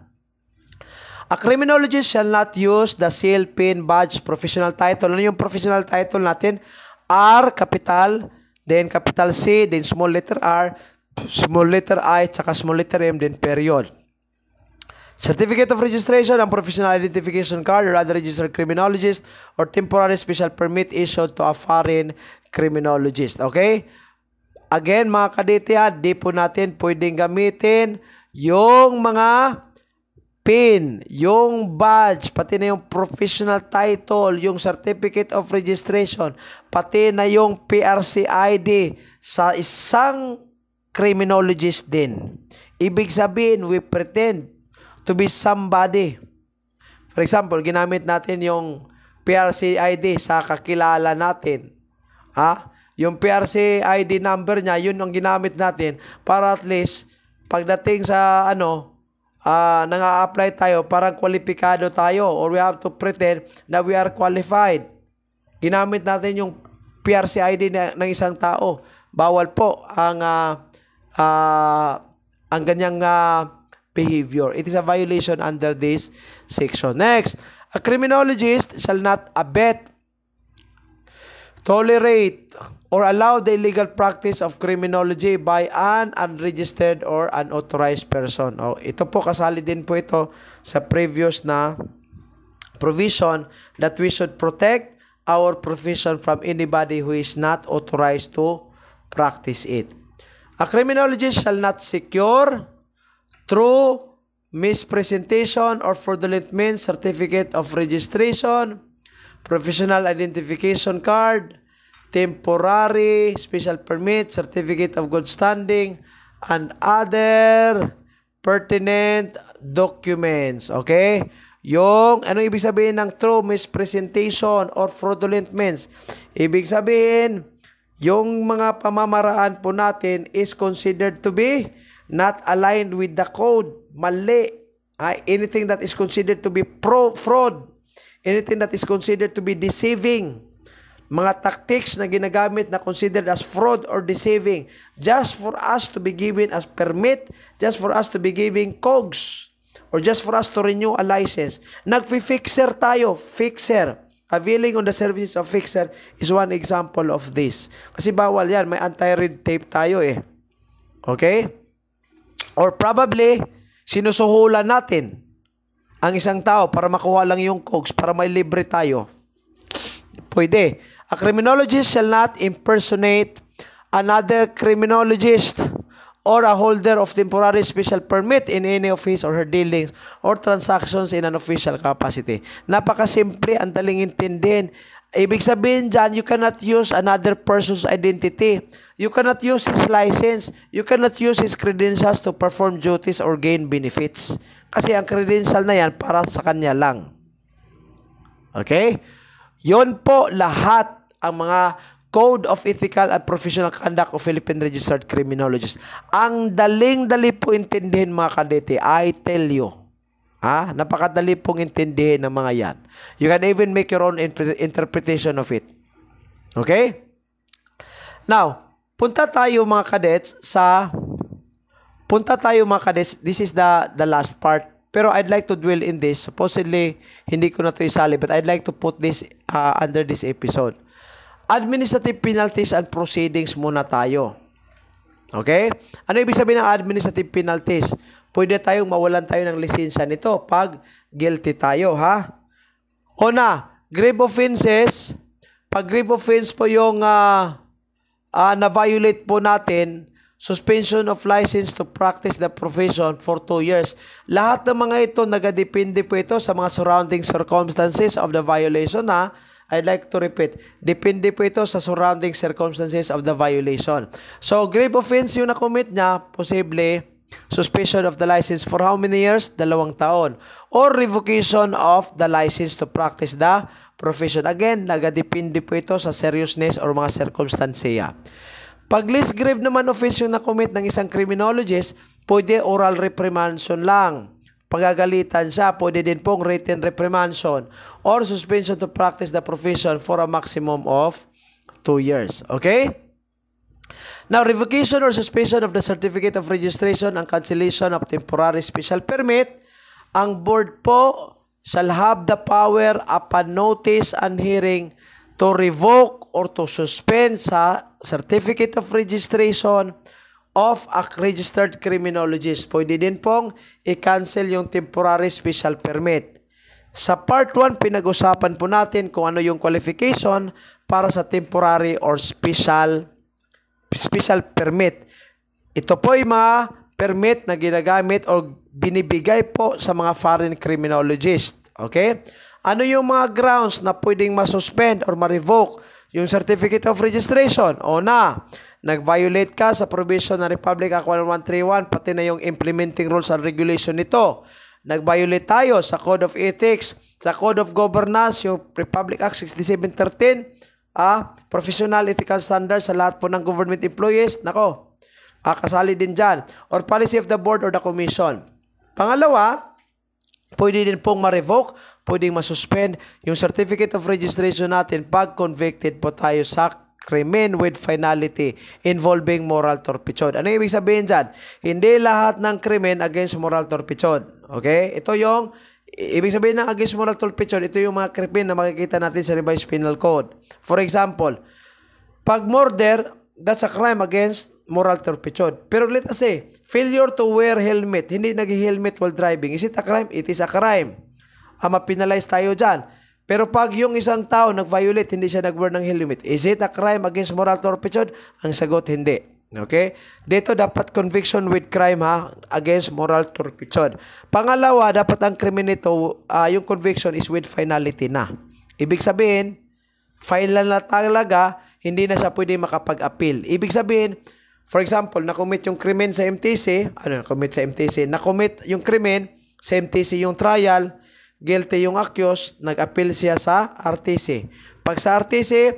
A criminologist shall not use the seal, pin, badge, professional title. Ano yung professional title natin? R, capital, then capital C, then small letter R, small letter I, tsaka small letter M, then period. Certificate of registration, ang professional identification card or other registered criminologist or temporary special permit issued to a foreign criminologist. Okay? Again, mga kadete, di po natin pwedeng gamitin yung mga pin, yung badge, pati na yung professional title, yung certificate of registration, pati na yung PRC ID sa isang criminologist din. Ibig sabihin, we pretend to be somebody. For example, ginamit natin yung PRC ID sa kakilala natin. Yung PRC ID number niya, yun ang ginamit natin para at least pagdating sa nang-a-apply tayo, parang kwalipikado tayo or we have to pretend na we are qualified. Ginamit natin yung PRC ID ng isang tao. Bawal po ang ganyang behavior. It is a violation under this section. Next, a criminologist shall not abet, tolerate, or allow the illegal practice of criminology by an unregistered or unauthorized person. Ito po, kasali din po ito sa previous na provision that we should protect our profession from anybody who is not authorized to practice it. A criminologist shall not secure through mispresentation or fraudulent means certificate of registration, professional identification card, temporary special permit, certificate of good standing, and other pertinent documents. Okay? Yung, ano ibig sabihin ng true mispresentation or fraudulent means? Ibig sabihin, yung mga pamamaraan po natin is considered to be not aligned with the code. Mali. Anything that is considered to be fraud. Anything that is considered to be deceiving. Mga tactics na ginagamit na considered as fraud or deceiving. Just for us to be given as permit. Just for us to be giving COGS. Or just for us to renew a license. Nag-fixer tayo. Fixer. Availing on the services of fixer is one example of this. Kasi bawal yan. May anti-red tape tayo eh. Okay? Or probably, sinusuhulan natin ang isang tao para makuha lang yung COGS, para may libre tayo. Pwede. A criminologist shall not impersonate another criminologist or a holder of temporary special permit in any of his or her dealings or transactions in an official capacity. Napakasimple, ang daling intindihin. Ibig sabihin dyan, you cannot use another person's identity. You cannot use his license. You cannot use his credentials to perform duties or gain benefits. Kasi ang credential na yan para sa kanya lang. Okay? Yon po lahat ang mga Code of Ethical and Professional Conduct of Philippine Registered Criminologists. Ang daling-dali po intindihin mga kadete, I tell you. Napakadali pong intindihin ng mga yan. You can even make your own interpretation of it. Okay? Now, punta tayo mga kadets sa Punta tayo mga kadets. This is the last part. Pero I'd like to dwell in this. Supposedly, hindi ko na to isali, but I'd like to put this under this episode. Administrative penalties and proceedings muna tayo. Okay? Ano ibig sabihin ng administrative penalties? Pwede tayong mawalan tayo ng lisensya nito pag guilty tayo, ha? Una, grave offenses. Pag grave offense po yung na-violate po natin, suspension of license to practice the profession for 2 years. Lahat ng mga ito, nagadepende po ito sa mga surrounding circumstances of the violation, ha? I'd like to repeat, depende po ito sa surrounding circumstances of the violation. So, grave offense yung na-commit niya, posible, suspension of the license for how many years? 2 taon. Or revocation of the license to practice the profession. Again, nagadepende po ito sa seriousness or mga circumstansya. Pag least grave naman offense yung na-commit ng isang criminologist, pwede oral reprimandation lang. Pagagalitan siya, pwede din pong written reprimandation or suspension to practice the profession for a maximum of 2 years. Okay? Now, revocation or suspension of the certificate of registration and cancellation of temporary special permit, ang board po shall have the power upon notice and hearing to revoke or to suspend sa certificate of registration of a registered criminologist. Pwede din pong i-cancel yung temporary special permit. Sa part 1, pinag-usapan po natin kung ano yung qualification para sa temporary or special permit. Ito po yung mga permit na ginagamit o binibigay po sa mga foreign criminologist. Okay? Ano yung mga grounds na pwedeng masuspend or ma-revoke yung certificate of registration? O na, nag-violate ka sa provision ng Republic Act 1131, pati na yung implementing rules and regulation nito. Nag-violate tayo sa Code of Ethics, sa Code of Governance, yung Republic Act 6713, professional ethical standards sa lahat po ng government employees. Nako, kasali din dyan. Or policy of the board or the commission. Pangalawa, pwede din pong ma-revoke, pwedeng masuspend yung certificate of registration natin pag convicted po tayo sa krimen with finality involving moral turpitude. Ano ibig sabihin dyan? Hindi lahat ng krimen against moral turpitude. Okay? Ito yung, ibig sabihin ng against moral turpitude, ito yung mga krimen na makikita natin sa Revised Penal Code. For example, pag murder, that's a crime against moral turpitude. Pero let us say, failure to wear helmet, hindi nag-helmet while driving. Is it a crime? It is a crime. Mapinalize tayo dyan. Pero pag yung isang tao nag-violate, hindi siya nag-wear ng helmet, is it a crime against moral turpitude? Ang sagot, hindi. Okay? Dito dapat conviction with crime, ha, against moral turpitude. Pangalawa, dapat ang krimen nito, yung conviction is with finality na. Ibig sabihin, final na talaga, hindi na siya pwede makapag-appeal. Ibig sabihin, for example, nakomit yung krimen sa MTC, nakomit yung krimen sa MTC yung trial, guilty yung accused, nag-appeal siya sa RTC. Pag sa RTC,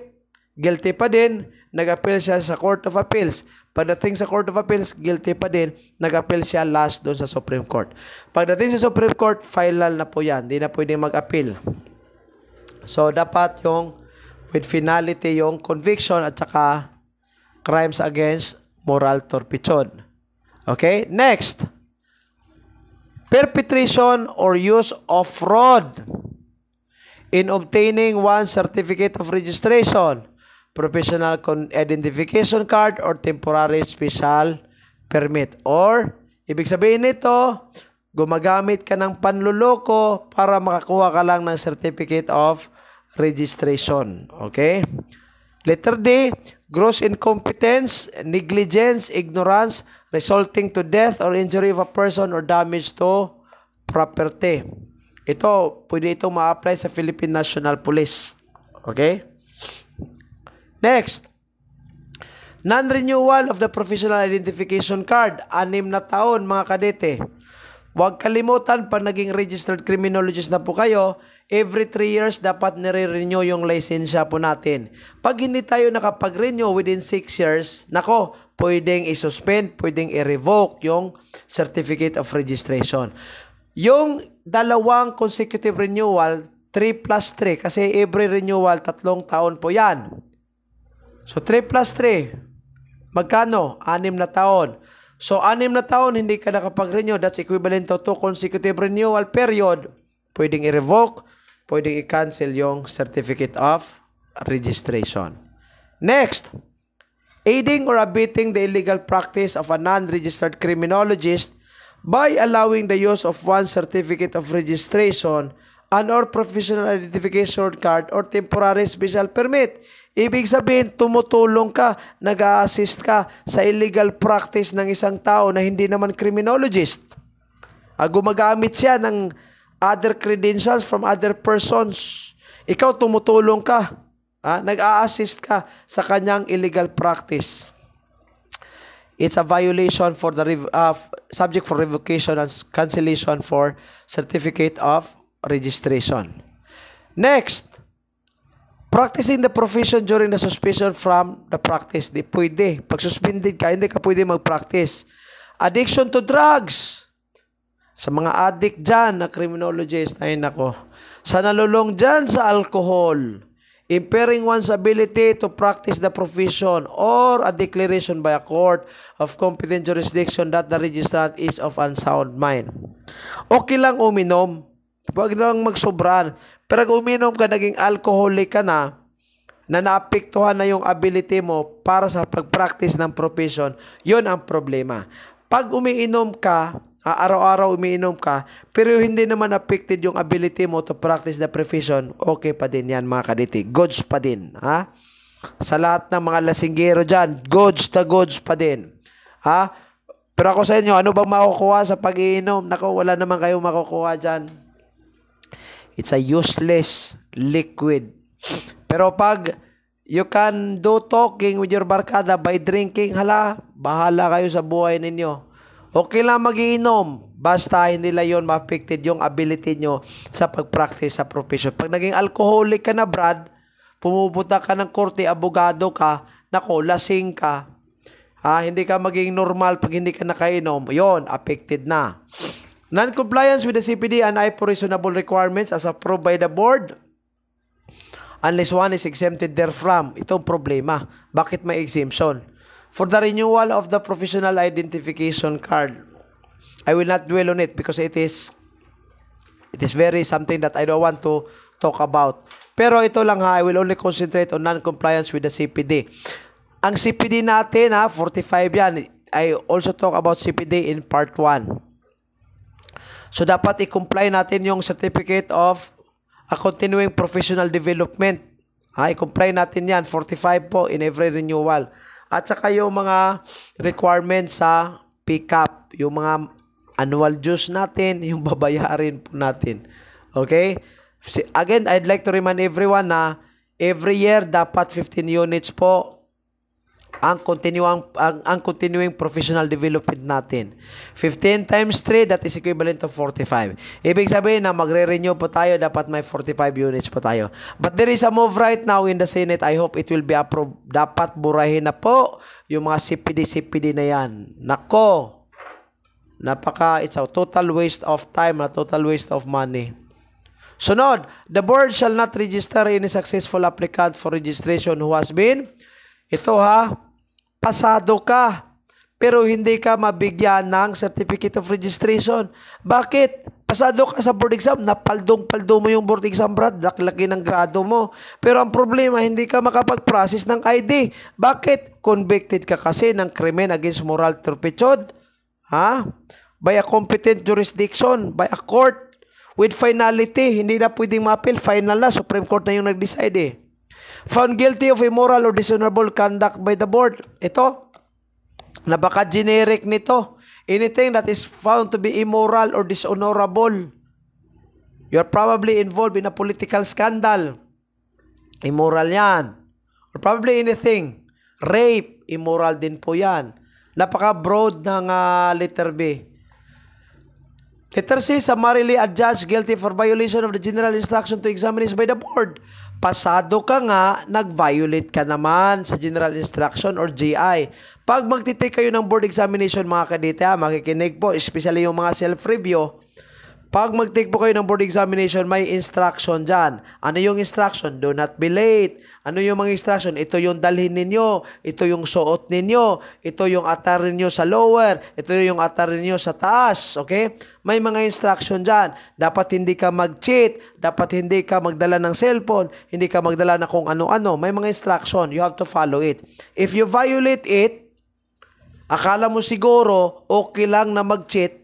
guilty pa din, nag-appeal siya sa Court of Appeals. Pagdating sa Court of Appeals, guilty pa din, nag-appeal siya last doon sa Supreme Court. Pagdating sa Supreme Court, final na po yan. Hindi na pwede mag-appeal. So, dapat yung with finality yung conviction at saka crimes against moral turpitude. Okay? Next. Perpetration or use of fraud in obtaining one's certificate of registration, professional identification card, or temporary special permit. Or, ibig sabihin nito, gumagamit ka ng panluloko para makakuha ka lang ng certificate of registration. Okay? Letter D, gross incompetence, negligence, ignorance, resulting to death or injury of a person or damage to property. Ito, pwede itong ma-apply sa Philippine National Police. Okay? Next, non-renewal of the professional identification card. 6 na taon, mga kadete. Huwag kalimutan, pag naging registered criminologist na po kayo, every 3 years dapat nire-renew yung lisensya po natin. Pag hindi tayo nakapag-renew within 6 years, nako, pwedeng i-suspend, pwedeng i-revoke yung certificate of registration. Yung 2 consecutive renewal, 3 plus 3, kasi every renewal, 3 taon po yan. So, 3 plus 3, magkano? 6 na taon. So, 6 na taon, hindi ka nakapag-renew. That's equivalent to 2 consecutive renewal period. Pwedeng i-revoke, pwedeng i-cancel yung certificate of registration. Next, aiding or abetting the illegal practice of a non-registered criminologist by allowing the use of one certificate of registration and or professional identification card or temporary special permit. Ibig sabihin, tumutulong ka, nag-a-assist ka sa illegal practice ng isang tao na hindi naman criminologist. Gumagamit siya ng other credentials from other persons. Ikaw tumutulong ka, nag-a-assist ka sa kanyang illegal practice. It's a violation for the subject for revocation and cancellation for certificate of registration. Next, practicing the profession during the suspension from the practice. Di pwede. Pag suspended ka, hindi ka pwede mag-practice. Addiction to drugs. Sa mga addict dyan na criminologist, ay nako. Sa nalulong dyan sa alcohol. Impairing one's ability to practice the profession or a declaration by a court of competent jurisdiction that the registrant is of unsound mind. Okay lang uminom. Huwag lang magsobran. Pero kung uminom ka, naging alcoholic ka na naapektuhan na yung ability mo para sa pag-practice ng profession, yun ang problema. Pag umiinom ka, araw-araw umiinom ka, pero hindi naman affected yung ability mo to practice the profession, okay pa din yan mga kaditi. Goods pa din. Ha? Sa lahat ng mga lasinggero dyan, goods pa din. Ha? Pero ako sa inyo, ano bang makukuha sa pag-iinom? Naku, wala naman kayong makukuha dyan. It's a useless liquid. Pero pag you can do talking with your barkada by drinking, hala, bahala kayo sa buhay ninyo. Okay lang magiinom, basta hindi lang yun ma-affected yung ability nyo sa pag-practice sa profession. Pag naging alcoholic ka na, Brad, pumupunta ka ng korte, abogado ka, nako, lasing ka, hindi ka maging normal pag hindi ka nakainom, yun, affected na. Non-compliance with the CPD and IPO reasonable requirements as approved by the board unless one is exempted therefrom. Itong problema. Bakit may exemption? For the renewal of the professional identification card, I will not dwell on it because it is very something that I don't want to talk about. Pero ito lang I will only concentrate on non-compliance with the CPD. Ang CPD natin 45 yan. I also talk about CPD in part 1. So, dapat i-comply natin yung certificate of a continuing professional development. I-comply natin yan. 45 po in every renewal. At saka yung mga requirements sa pick-up. Yung mga annual dues natin, yung babayarin po natin. Okay? Again, I'd like to remind everyone na every year, dapat 15 units po ang continuing professional development natin. 15 times 3, that is equivalent to 45. Ibig sabihin na magre-renew po tayo, dapat may 45 units po tayo. But there is a move right now in the Senate. I hope it will be approved. Dapat burahin na po yung mga CPD na yan. Nako, it's a total waste of time, a total waste of money. Sunod, the board shall not register any successful applicant for registration who has been, pasado ka, pero hindi ka mabigyan ng certificate of registration. Bakit? Pasado ka sa board exam, napaldong-paldo mo yung board exam, Brad, laki ng grado mo. Pero ang problema, hindi ka makapag-process ng ID. Bakit? Convicted ka kasi ng krimen against moral turpitude. By a competent jurisdiction, by a court, with finality, hindi na pwedeng ma-appeal, final na, Supreme Court na yung nag-decide Found guilty of immoral or dishonorable conduct by the board. Ito, napaka-generic nito. Anything that is found to be immoral or dishonorable, you're probably involved in a political scandal. Immoral yan. Or probably anything. Rape, immoral din po yan. Napaka-broad ng letter B. Letter C, summarily adjudged guilty for violation of the general instruction to examination by the board. Pasado ka nga, nag-violate ka naman sa general instruction or GI. Pag magtitake kayo ng board examination mga kadita, makikinig po, especially yung mga self-review, Pag mag-take po kayo ng board examination, may instruction dyan. Ano yung instruction? Do not be late. Ano yung mga instruction? Ito yung dalhin ninyo. Ito yung suot ninyo. Ito yung attire ninyo sa lower. Ito yung attire ninyo sa taas. Okay? May mga instruction dyan. Dapat hindi ka mag-cheat. Dapat hindi ka magdala ng cellphone. Hindi ka magdala na kung ano-ano. May mga instruction. You have to follow it. If you violate it, akala mo siguro okay lang na mag-cheat,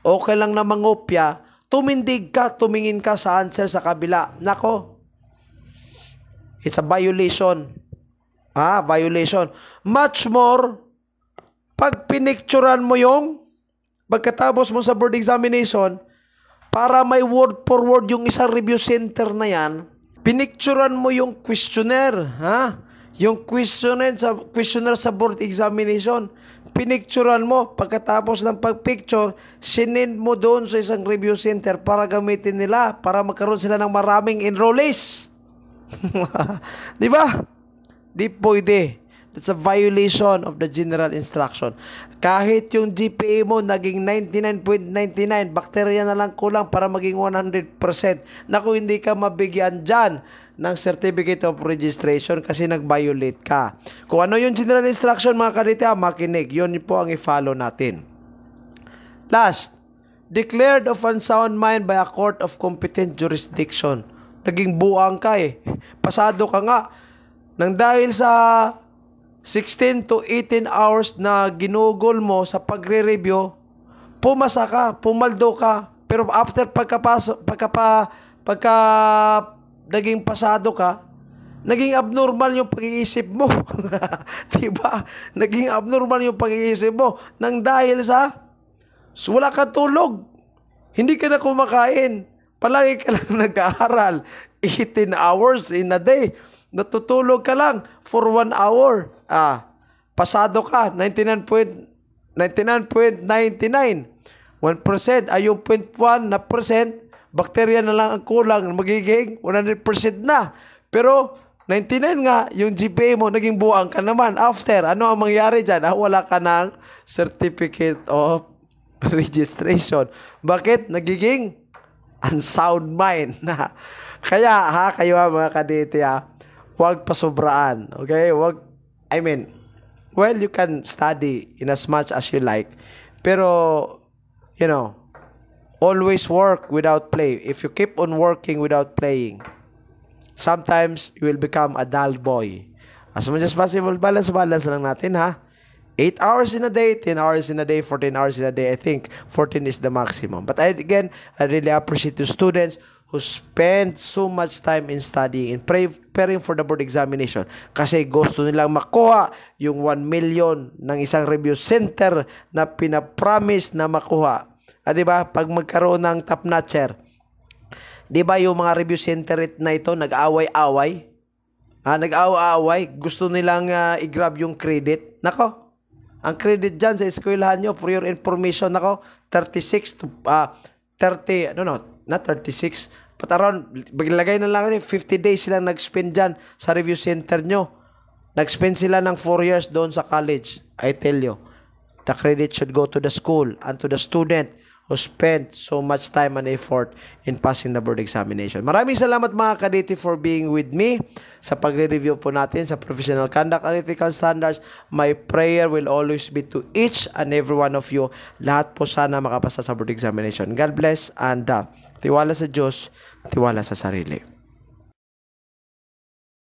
okay lang na mangopya, tumindig ka, tumingin ka sa answer sa kabila. Nako, it's a violation. Violation. Much more, pag pinicturan mo yung, pagkatapos mo sa board examination, para may word for word yung isang review center na yan, pinicturan mo yung questionnaire, yung questionnaire sa board examination, pinicturean mo, pagkatapos ng pagpicture, sinend mo doon sa isang review center para gamitin nila, para magkaroon sila ng maraming enrollees. Di ba? Di pwede. That's a violation of the general instruction. Kahit yung GPA mo naging 99.99, bakterya na lang kulang para maging 100%. Naku, hindi ka mabigyan dyan ng certificate of registration kasi nag-violate ka. Kung ano yung general instruction, mga kadete, makinig. Yun po ang i-follow natin. Last, declared of unsound mind by a court of competent jurisdiction. Naging buang ka eh. Pasado ka nga. Nang dahil sa 16 to 18 hours na ginugol mo sa pagre-review, pumasa ka, pumaldo ka. Pero after pagka naging pasado ka, naging abnormal yung pag-iisip mo. Diba? Naging abnormal yung pag-iisip mo nang dahil sa wala ka tulog. Hindi ka na kumakain. Palagi ka lang nag-aaral. 18 hours in a day. Natutulog ka lang for 1 hour. Pasado ka. 99.99. 1% ay yung 0.1%. Bakterya na lang ang kulang, magiging 100% na. Pero 99 nga, yung GPA mo, naging buang ka naman. After, ano ang mangyari dyan? Wala ka ng certificate of registration. Bakit? Nagiging unsound mind na. Kaya, kayo mga kadete, huwag pasobraan. Okay? You can study in as much as you like. Pero, always work without play. If you keep on working without playing, sometimes you will become a dull boy. As much as possible, balance lang natin, 8 hours in a day, 10 hours in a day, 14 hours in a day. I think 14 is the maximum. But I really appreciate the students who spend so much time in studying and preparing for the board examination. Kasi gusto nilang makuha yung 1 million ng isang review center na pinapromise na makuha. Diba? Pag magkaroon ng top notcher, diba yung mga review center na ito, nag-away-away? Nag-away-away, gusto nilang i-grab yung credit. Nako, ang credit dyan sa eskwelahan nyo, for your information, nako, 36 to, 30, not 36, but around, maglagay na lang natin, 50 days silang nag-spend dyan sa review center nyo. Nag-spend sila ng 4 years doon sa college. I tell you, the credit should go to the school and to the student who spent so much time and effort in passing the board examination. Maraming salamat mga kadete for being with me sa pagre-review po natin sa professional conduct and ethical standards. My prayer will always be to each and every one of you. Lahat po sana makapasa sa board examination. God bless and tiwala sa Diyos, tiwala sa sarili.